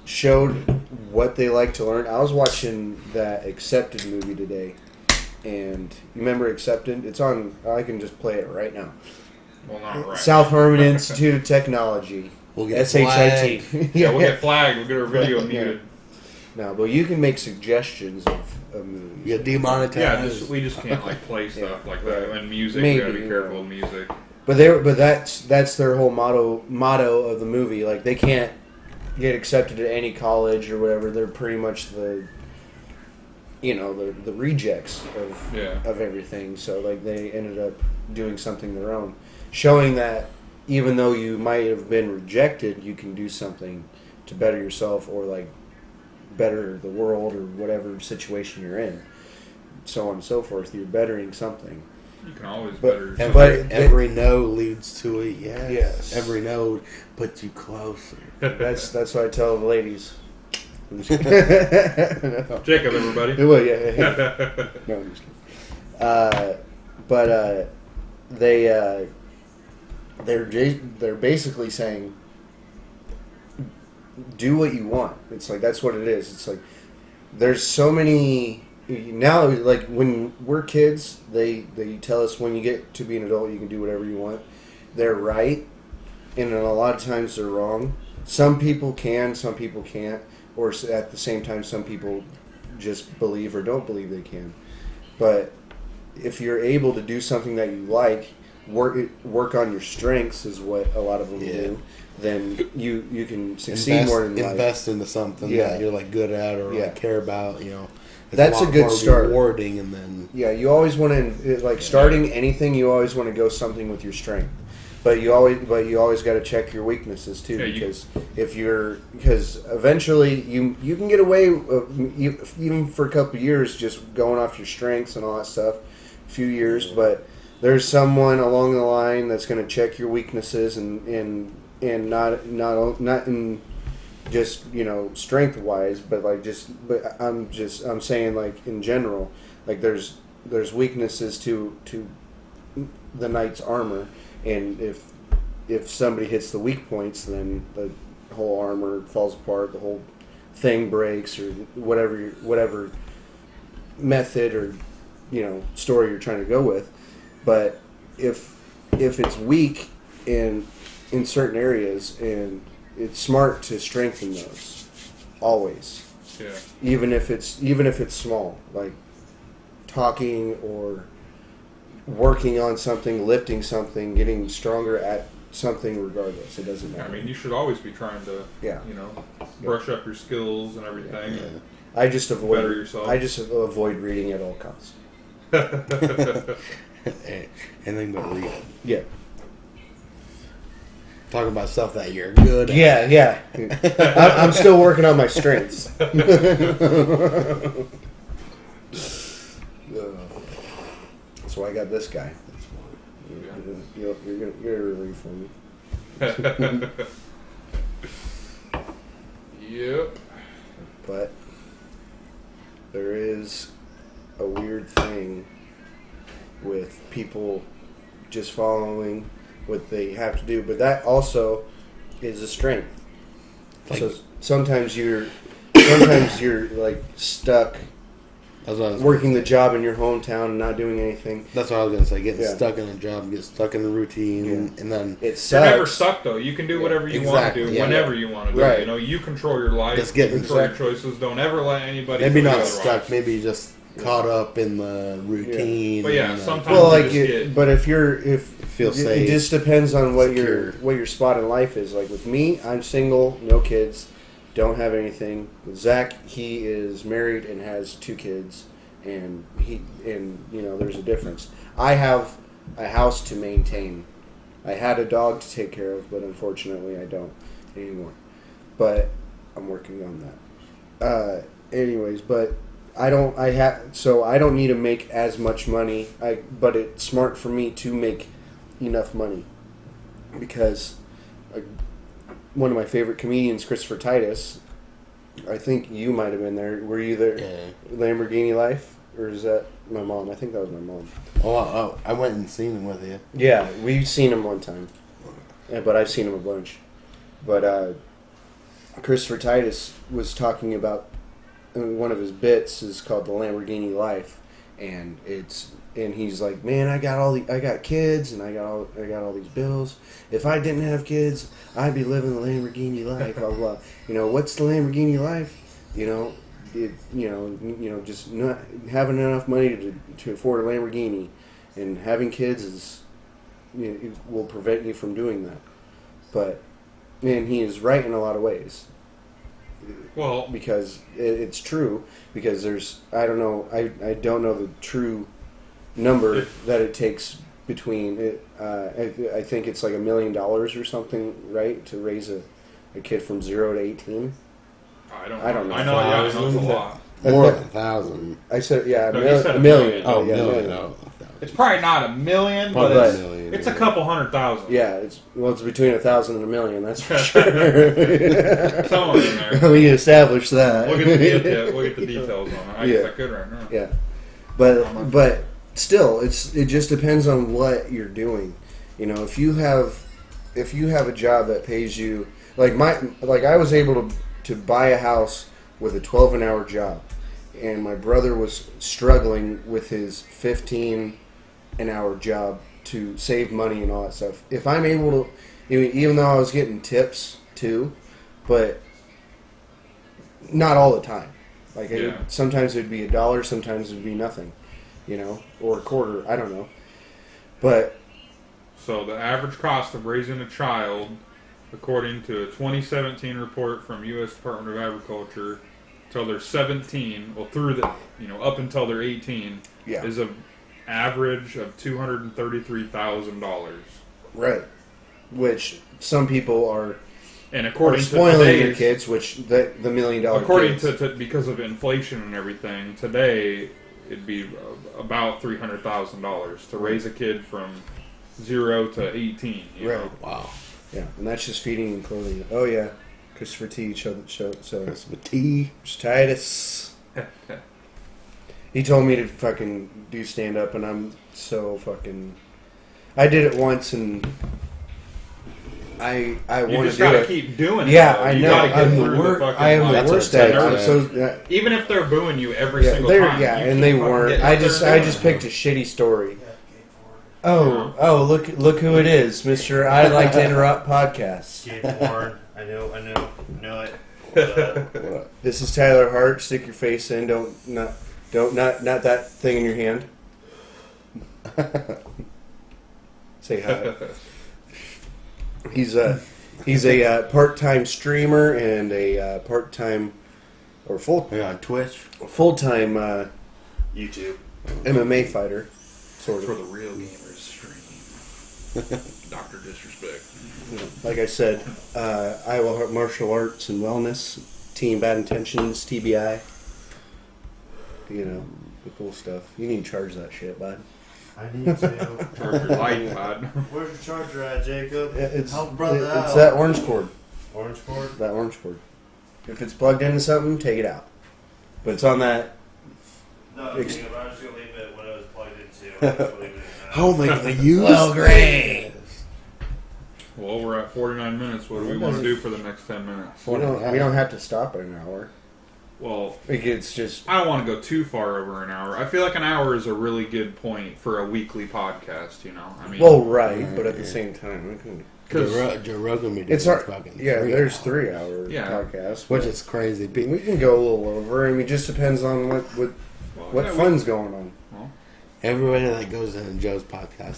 showed what they like to learn. I was watching that Accepted movie today, and you remember Accepted? It's on. I can just play it right now. Well, not right. South Harmon Institute of Technology. We'll get SHIT. Yeah, we'll get flagged. We'll get our video muted. No, but you can make suggestions of movies. You get demonetized. Yeah, we just can't like play stuff like that. And music, we gotta be careful with music. But that's their whole motto of the movie. Like they can't get accepted at any college or whatever. They're pretty much the rejects of everything. So like they ended up doing something their own, showing that even though you might have been rejected, you can do something to better yourself or like better the world or whatever situation you're in, so on and so forth. You're bettering something. You can always better. Every no leads to it. Yes. Every no puts you closer. That's what I tell the ladies. Jacob, everybody. Well, yeah. No, I'm just kidding. But they're basically saying, do what you want. It's like that's what it is. It's like there's so many. Now, like, when we're kids, they tell us when you get to be an adult, you can do whatever you want. They're right, and a lot of times they're wrong. Some people can, some people can't, or at the same time, some people just believe or don't believe they can. But if you're able to do something that you like, work on your strengths is what a lot of them do, then you can succeed more in life. Invest into something that you're, like, good at or like, care about, That's a good start. Rewarding, and then you always want to starting anything. You always want to go something with your strength, but you always got to check your weaknesses too, because because eventually you can get away even for a couple of years just going off your strengths and all that stuff, a few years, but there's someone along the line that's going to check your weaknesses and not in just strength wise, but I'm saying like in general, like there's weaknesses to the knight's armor, and if somebody hits the weak points, then the whole armor falls apart, the whole thing breaks, or whatever method or story you're trying to go with. But if it's weak in certain areas, and it's smart to strengthen those always. Yeah. Even if it's small, like talking or working on something, lifting something, getting stronger at something. Regardless, it doesn't matter. I mean, you should always be trying to brush up your skills and everything. Yeah. And I just avoid better yourself. I just avoid reading at all costs. Anything but read. Yeah. Talking about stuff that you're good at. Yeah. I'm still working on my strengths. So I got this guy. You're gonna read for me. Yep. But there is a weird thing with people just following what they have to do, but that also is a strength. So sometimes you're like stuck working the job in your hometown and not doing anything. That's what I was gonna say. Getting stuck in a job, get stuck in a routine, and then you're never stuck though. You can do whatever you want to do, whenever you want to do. Right. You know, you control your life. Just control your choices. Don't ever let anybody. Maybe not stuck. Maybe just caught up in the routine. But sometimes. But if feel safe, it just depends on what your spot in life is. Like with me, I'm single, no kids. Don't have anything. With Zach, he is married and has 2 kids, and there's a difference. I have a house to maintain. I had a dog to take care of, but unfortunately I don't anymore. But I'm working on that. But I don't need to make as much money. But it's smart for me to make enough money because. One of my favorite comedians, Christopher Titus. I think you might have been there. Were you there? Yeah. Lamborghini Life? Or is that my mom? I think that was my mom. Oh, I went and seen him with you. Yeah, we've seen him one time. Yeah, but I've seen him a bunch. But Christopher Titus was talking about one of his bits is called the Lamborghini Life, and he's like, man, I got kids and I got all these bills. If I didn't have kids, I'd be living the Lamborghini life. Blah blah. What's the Lamborghini life? Just not having enough money to afford a Lamborghini, and having kids is it will prevent you from doing that. But he is right in a lot of ways. Well, because it's true. Because I don't know the true number that it takes between it. I think it's like $1 million or something, right, to raise a kid from 0 to 18. I don't know. I know it's a lot. More than 1,000. I said, yeah, $1 million. Oh, million. Oh, it's probably not $1 million, but it's a couple 100,000. Yeah, it's between 1,000 and $1 million. That's for sure. Somewhere in there. We can establish that. We'll get the details on it. I guess I could right now. Yeah, but still, it just depends on what you're doing. If you have a job that pays you like I was able to buy a house with a 12-an-hour job, and my brother was struggling with his 15-an-hour job to save money and all that stuff. If I'm able to, even though I was getting tips too, but not all the time. Sometimes it'd be $1, sometimes it'd be nothing. Or a quarter, I don't know. But so the average cost of raising a child, according to a 2017 report from U.S. Department of Agriculture, till they're 17, up until they're 18, is an average of $233,000. Right. Which some people are. And according to spoiling their kids, which the $1 million according kids. to because of inflation and everything, today it'd be about $300,000 to raise a kid from 0 to 18. You know? Wow. Yeah, and that's just feeding and clothing. Oh yeah, Christopher T. Christopher T. Titus. He told me to fucking do stand up, and I'm so fucking. I did it once, and I want to do it. You just gotta keep doing it. Yeah, I know. I am the worst at it. Even if they're booing you every single time. Yeah, and they weren't. I just picked a shitty story. Oh, look who it is, Mr. I Like to Interrupt podcast. Getting warned. I know it. This is Tyler Hart. Stick your face in. Not that thing in your hand. Say hi. He's a part-time streamer and a part-time or on Twitch, full-time YouTube MMA fighter. Sort of. For the real gamers stream. Dr. Disrespect. Like I said, Iowa Martial Arts and Wellness, Team Bad Intentions, TBI. The cool stuff. You need to charge that shit, bud. I need to. Charge your light, bud. Where's your charger at, Jacob? Help brother out. It's that orange cord. Orange cord? That orange cord. If it's plugged into something, take it out. But it's on that. No, I'm just going to leave it when it was plugged into. How am I going to use Well, great. Well, we're at 49 minutes. What do we want to do for the next 10 minutes? We don't have to stop at an hour. Well, like it's just. I don't want to go too far over an hour. I feel like an hour is a really good point for a weekly podcast. You know, I mean, well, right, but at the same time, because Joe Rogan be doing it's hard. fucking There's 3 hour podcasts, which is crazy. We can go a little over. I mean, it just depends on what fun's going on. Everybody that goes in Joe's podcast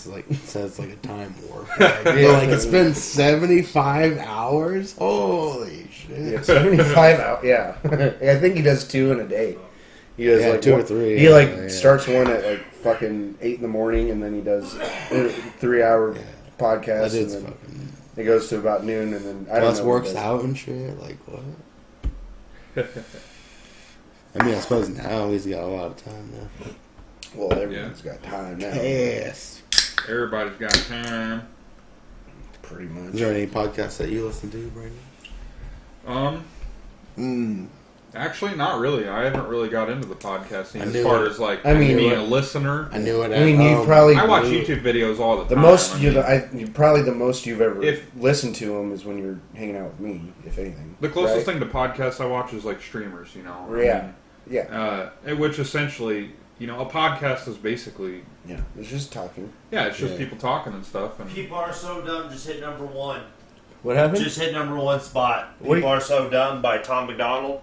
says like a time warp. Like it's been 75 hours. Holy shit! Yeah, 75 hours. Yeah, I think he does 2 in a day. He does like 2 or 3. He starts one at like fucking 8 in the morning, and then he does a 3 hour podcast, and then it goes to about noon, and then plus works out and shit. Like what? I mean, I suppose now he's got a lot of time now. Well, everyone's got time now. Yes. Everybody's got time. Pretty much. Is there any podcasts that you listen to, Brandon? Actually, not really. I haven't really got into the podcasting as far as being a listener. I knew it. I mean, you probably. I watch YouTube videos all the time. Probably the most you've ever listened to them is when you're hanging out with me, if anything. The closest thing to podcasts I watch is like streamers, you know. Which essentially, you know, a podcast is basically it's just talking. Yeah, it's just people talking and stuff. And people are so dumb. Just hit number 1. What happened? Just hit number 1 spot. People are so dumb by Tom McDonald.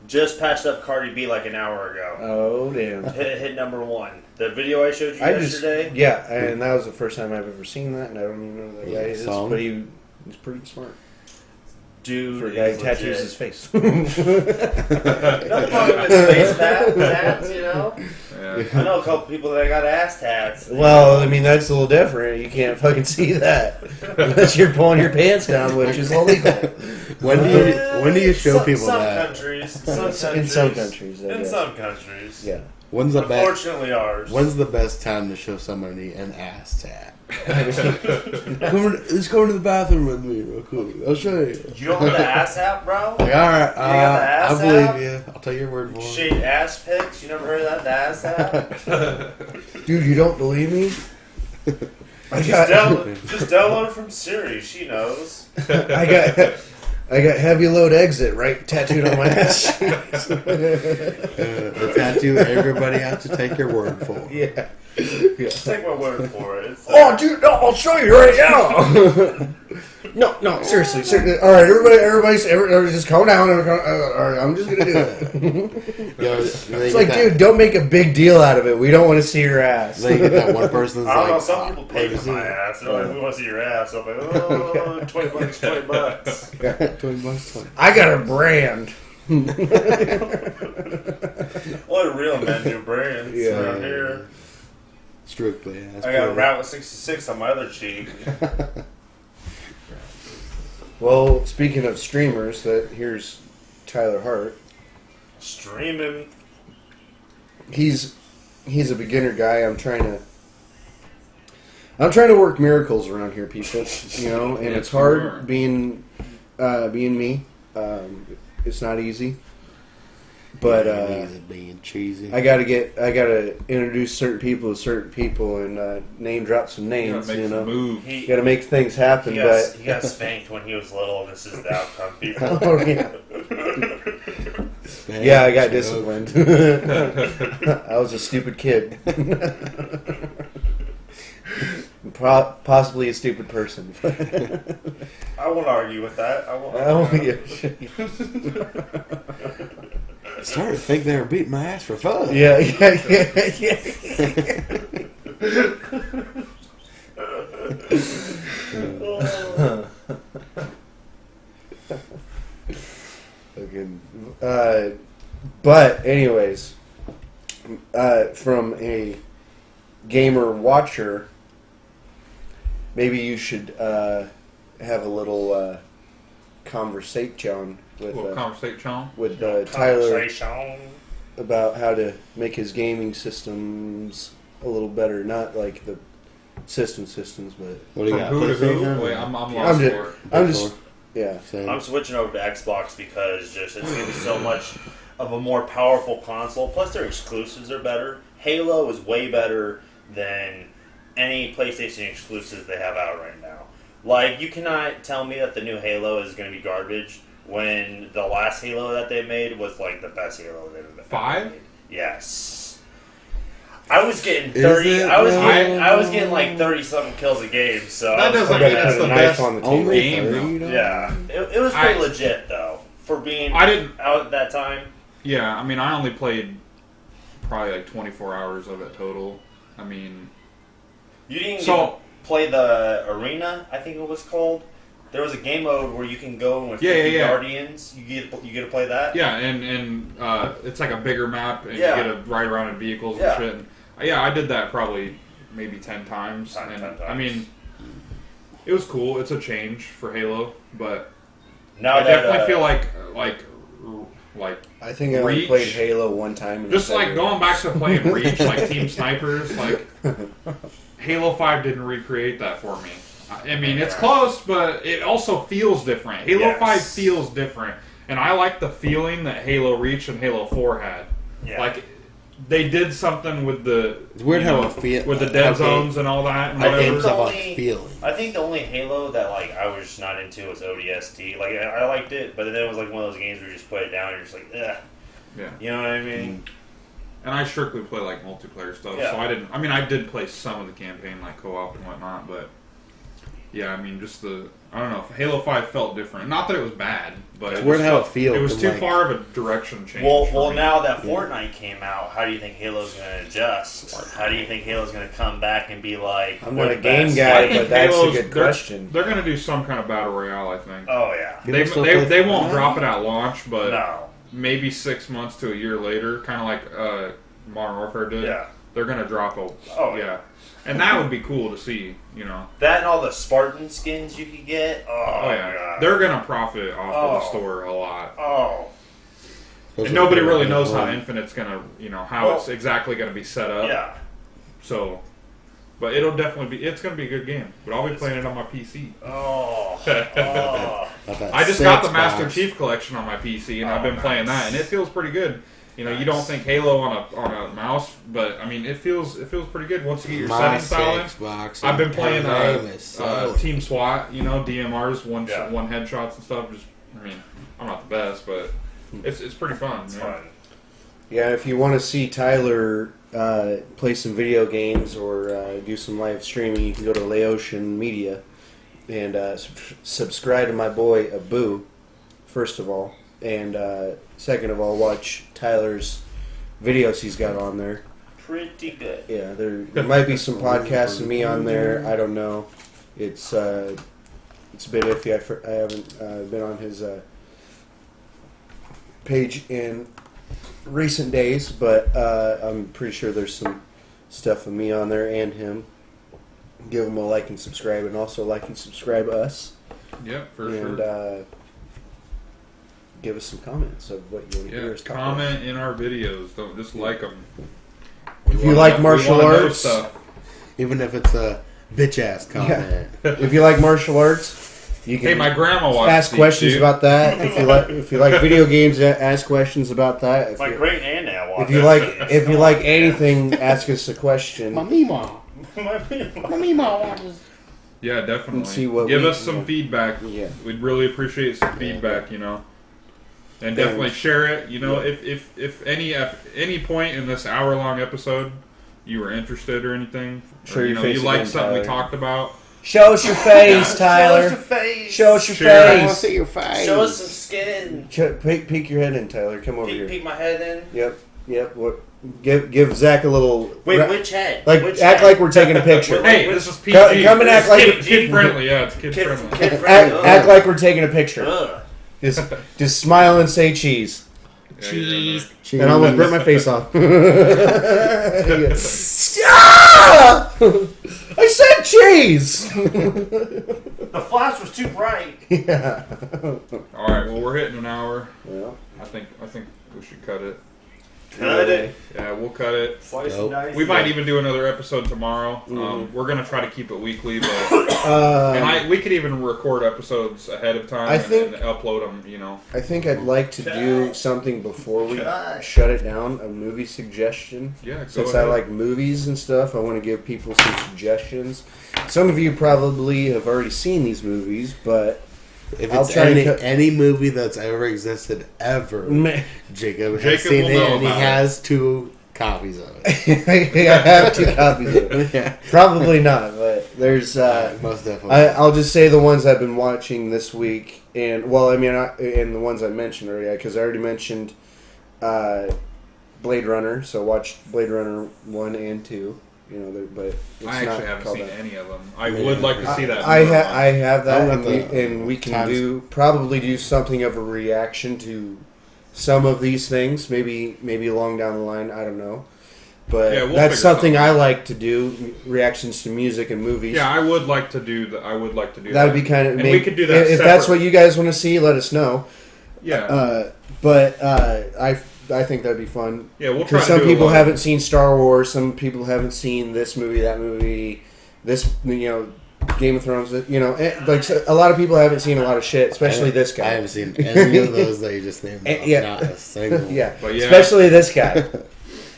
Just patched up Cardi B like an hour ago. Oh damn! Hit number 1. The video I showed you yesterday. And that was the first time I've ever seen that, and I don't even know who that guy is. But he's pretty smart. Dude, for a guy who tattoos his face. Nothing wrong with his face tats, you know. Yeah. I know a couple people that got ass tats. Well, I mean that's a little different. You can't fucking see that unless you're pulling your pants down, which is illegal. When do you show people that? In some countries. In some countries. Yeah. Unfortunately, ours. When's the best time to show somebody an ass tat? Let's go to the bathroom with me real quick. I'll show you. You don't have the ass app, bro? Like, all right, I believe you. I'll take your word for it. Shade ass pics? You never heard of that? The ass app? Dude, you don't believe me? Just download from Siri. She knows. I got heavy load exit right tattooed on my ass. The tattoo everybody has to take your word for. Yeah. Take my word for it. Dude, no, I'll show you right now. No, seriously. All right, everybody, just calm down. All right, I'm just gonna do it. It's like, dude, don't make a big deal out of it. We don't want to see your ass. They get that one person. I don't know. Some people pay for my ass. They're like, we want to see your ass. I'm like, $20, $20. $20. I got a brand. Only real men do brands around here. Strictly. I got a Route 66 on my other cheek. Well, speaking of streamers, here's Tyler Hart. Streaming. He's a beginner guy. I'm trying to work miracles around here, people. You know, and it's hard being me. It's not easy. But being cheesy. I gotta introduce certain people to certain people and name drop some names. You know, you gotta make things happen. He got spanked when he was little. This is the outcome, people. Oh, yeah, I got disciplined. I was a stupid kid. Possibly a stupid person. I won't argue with that. Started to think they were beating my ass for fun. Yeah. But anyways, from a gamer watcher, maybe you should have a little conversation with Tyler about how to make his gaming systems a little better. Not like the systems, but what do you got? Wait, I'm lost. I'm switching over to Xbox because it's going to be so much of a more powerful console. Plus, their exclusives are better. Halo is way better than any PlayStation exclusives they have out right now. Like, you cannot tell me that the new Halo is going to be garbage when the last Halo that they made was like the best Halo they've ever made. 5? Yes. I was getting 30. I was getting like 30 something kills a game. So that doesn't mean it's the best on the game. Yeah, it was pretty legit though for being out at that time. Yeah, I mean, I only played probably like 24 hours of it total. I mean, you didn't play the arena. I think it was called. There was a game mode where you can go with 50 Guardians. You get to play that. Yeah, and it's like a bigger map, and you get to ride around in vehicles and shit. And, I did that probably maybe 10 times. 10 times. I mean, it was cool. It's a change for Halo, but now I definitely feel like I think I only played Halo one time. Just like going back to playing Reach, like Team Snipers, like Halo 5 didn't recreate that for me. I mean, it's close, but it also feels different. Halo 5 feels different, and I like the feeling that Halo Reach and Halo 4 had. Yeah. Like, they did something with the it's weird how it feels with the dead zones and all that. And I think the only Halo that like I was just not into was ODST. Like I liked it, but then it was like one of those games where you just put it down and you're just like, ugh. Yeah. You know what I mean? And I strictly play like multiplayer stuff, so I didn't. I mean, I did play some of the campaign, like co-op and whatnot, but yeah, I mean, just I don't know. Halo 5 felt different. Not that it was bad, but it's weird how it feels. It was too far of a direction change. Well, now that Fortnite came out, how do you think Halo's going to adjust? How do you think Halo's going to come back and be like, I'm not a game guy, but that's a good question. They're going to do some kind of battle royale, I think. Oh yeah, they won't drop it at launch, but no. Maybe 6 months to a year later, kind of like Modern Warfare did. Yeah, they're going to drop yeah. And that would be cool to see, you know. That and all the Spartan skins you could get. Oh yeah. God. They're going to profit off of the store a lot. Oh. And nobody really knows how Infinite's going to, you know, how it's exactly going to be set up. Yeah. So, but it'll definitely be, it's going to be a good game. But I'll be playing it on my PC. Oh. I just got the Master Chief Collection on my PC, and I've been playing that, and it feels pretty good. You know, you don't think Halo on a mouse, but I mean, it feels pretty good once you get your settings dialed. I've been playing Team SWAT, you know, DMRs, one headshots and stuff. Just, I mean, I'm not the best, but it's pretty fun. It's fun. Yeah, if you want to see Tyler play some video games or do some live streaming, you can go to Laotian Media and subscribe to my boy Abu, first of all. And second of all, watch Tyler's videos he's got on there. Pretty good. Yeah, there might be some podcasts of me on there. I don't know. It's a bit iffy. I haven't been on his page in recent days, but I'm pretty sure there's some stuff of me on there and him. Give him a like and subscribe, and also like and subscribe us. Yep, for sure. And give us some comments of what you want to hear us talk about. Comment in our videos. Don't just like them. If you like martial arts, even if it's a bitch ass comment. If you like martial arts, you can. Hey, my grandma watched ask questions about that. If you like video games, ask questions about that. My great aunt now watches. If you like anything, ask us a question. My Mima. My Mima watches. Yeah, definitely. See what Give us some feedback. Yeah. We'd really appreciate some feedback, you know. And definitely share it. You know, if any point in this hour-long episode you were interested or anything, show or, your face you liked again, something Tyler. we talked about. Show us your face, Tyler. Show us your face. Show us your I want to face. see your face. Show us some skin. Peek your head in, Tyler. Come over here. Peek my head in. Yep. What? Give Zach a little. Wait, which head? Like which act head? like we're taking a picture. Hey, this is PG. Come and act like kid friendly. Yeah, it's kid friendly. Kid friendly. Act like we're taking a picture. Ugh. Just smile and say cheese. Cheese. And I almost burnt my face off. I said cheese. The flash was too bright. Yeah. All right. Well, we're hitting an hour. Yeah. I think we should cut it. Cut it. Yeah, we'll cut it. Slice and dice. We might even do another episode tomorrow. We're gonna try to keep it weekly, but we could even record episodes ahead of time and upload them. You know, I think I'd like to do something before we shut it down. A movie suggestion. Yeah. Since I like movies and stuff, I want to give people some suggestions. Some of you probably have already seen these movies, but If it's any movie that's ever existed ever, Jacob has seen it, and he has 2 copies of it. I have 2 copies of it. Yeah. Probably not, but there's most definitely. I'll just say the ones I've been watching this week, and and the ones I mentioned already, because I already mentioned Blade Runner. So watch Blade Runner 1 and 2. But it's I actually haven't seen any of them. I would like to see that. I have that, and we can probably do something of a reaction to some of these things, maybe along down the line. I don't know, but that's something I like to do. Reactions to music and movies. Yeah, I would like to do that. That would be kind of. We could do that if that's what you guys want to see. Let us know. Yeah. I think that'd be fun. Yeah, we'll try. Some people haven't seen Star Wars. Some people haven't seen this movie, that movie, this Game of Thrones. A lot of people haven't seen a lot of shit, especially this guy. I haven't seen any of those that you just named. Not a single. Yeah, especially this guy.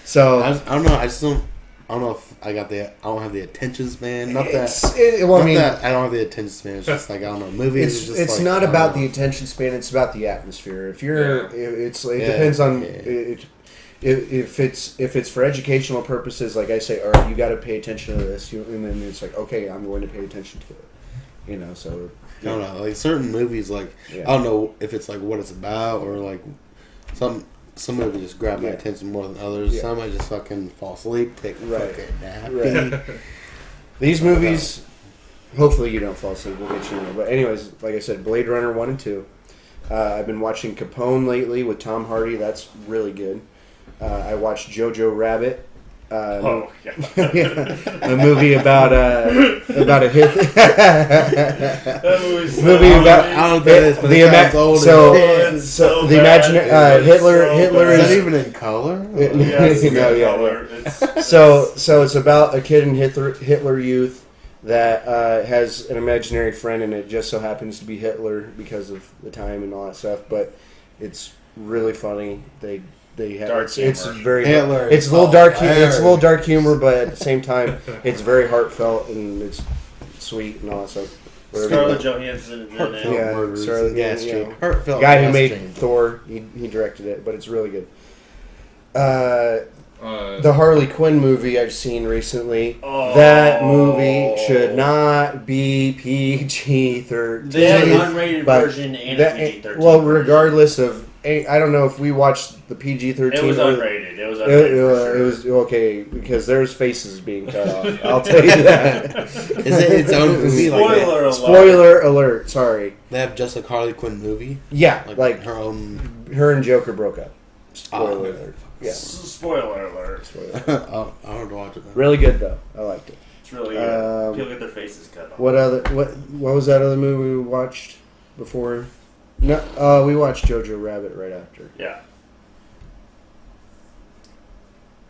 So I don't know. I don't know if I don't have the attention span. I don't have the attention span. It's just like I don't know. Movies. It's not about the attention span. It's about the atmosphere. If you're, it depends on if it's for educational purposes. Like I say, all right, you got to pay attention to this, and then it's like, okay, I'm going to pay attention to it. So I don't know. Like certain movies, like I don't know if it's like what it's about or like some movies just grab my attention more than others. Yeah. Some I just fucking fall asleep, take a fucking nap. Right. These movies, hopefully you don't fall asleep. We'll get you. But anyways, like I said, Blade Runner 1 and 2. I've been watching Capone lately with Tom Hardy. That's really good. I watched Jojo Rabbit. A movie about a hit. Movie about I don't know this, but the imaginary Hitler is is that even in color? Yes, in color. So it's about a kid in Hitler Youth that has an imaginary friend, and it just so happens to be Hitler because of the time and all that stuff. But it's really funny. They have it's very Hitler. It's a little dark. It's a little dark humor, but at the same time, it's very heartfelt and it's sweet and all that stuff. Scarlett Johansson. Scarlett. Yeah, heartfelt. Guy who made Thor, he directed it, but it's really good. The Harley Quinn movie I've seen recently. That movie should not be PG-13. They have an unrated version and a PG-13. Well, regardless of, I don't know if we watched the PG-13. It was unrated. It was okay because there's faces being cut off. I'll tell you that. Is it its own movie? Spoiler alert. Sorry. They have just a Harley Quinn movie. Yeah, like her own. Her and Joker broke up. Spoiler alert. Yeah. Spoiler alert. I want to watch it. Really good though. I liked it. It's really good. People get their faces cut off. What was that other movie we watched before? No, we watched Jojo Rabbit right after. Yeah.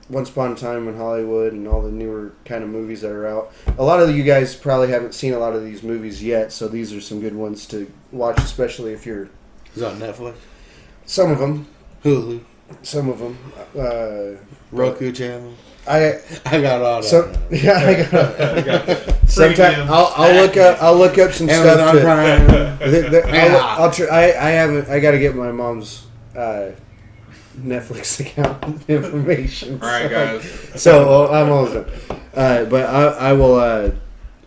Once Upon a Time in Hollywood and all the newer kind of movies that are out. A lot of you guys probably haven't seen a lot of these movies yet, so these are some good ones to watch, especially if you're... Is it on Netflix? Some of them. Hulu. Some of them. Roku channel. I got all that. Yeah, I got. Sometimes I'll look up some stuff. I got to get my mom's Netflix account information. All right, guys. So I'm almost done. But I will.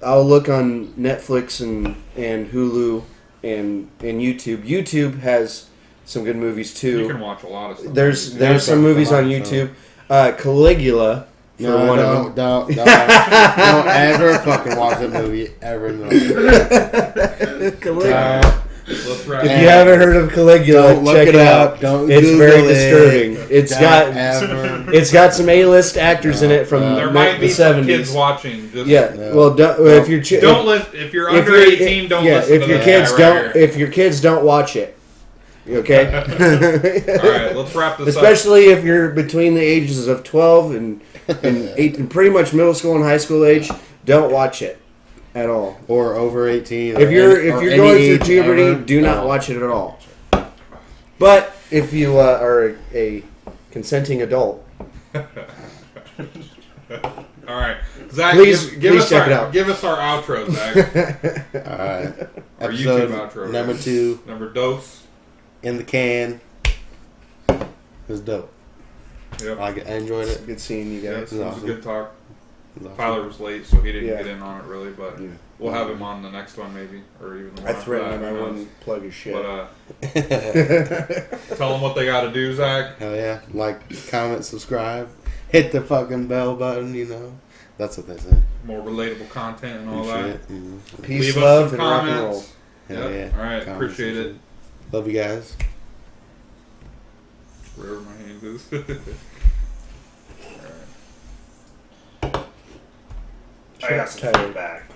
I'll look on Netflix and Hulu and YouTube. YouTube has some good movies too. You can watch a lot of stuff. There's some movies on YouTube. Caligula. Don't ever fucking watch that movie ever in the Caligula. If you haven't heard of Caligula, check it out. It's very disturbing. It's got some A-list actors in it from there might be the 70s. Some kids watching. If you're under 18, don't listen to that. If your kids don't watch it. Okay. All right, let's wrap this up. Especially if you're between the ages of 12 and 8, and pretty much middle school and high school age, don't watch it at all. Or over 18. If you're going through puberty, do not watch it at all. But if you are a consenting adult, All right, Zach. Please give us check it out. Give us our outro, Zach. All right. Our Episode YouTube outro. number 2. Number dose. In the can. It was dope. Yep. I enjoyed it. Good seeing you guys. It was awesome. a good talk. Awesome. Tyler was late, so he didn't Yeah. get in on it really, but Yeah. we'll have him on the next one maybe, or even the one I after threatened that, him I who knows. wouldn't plug his shit. But tell them what they got to do, Zach. Hell yeah. Like, comment, subscribe. Hit the fucking bell button, you know. That's what they say. More relatable content and all And that. shit. Mhm. Peace, Leave us love, some and rock and roll. comments. Hell Yep. yeah. All right, Comments appreciate and it. shit. Love you guys. Wherever my hand is. I got some feedback.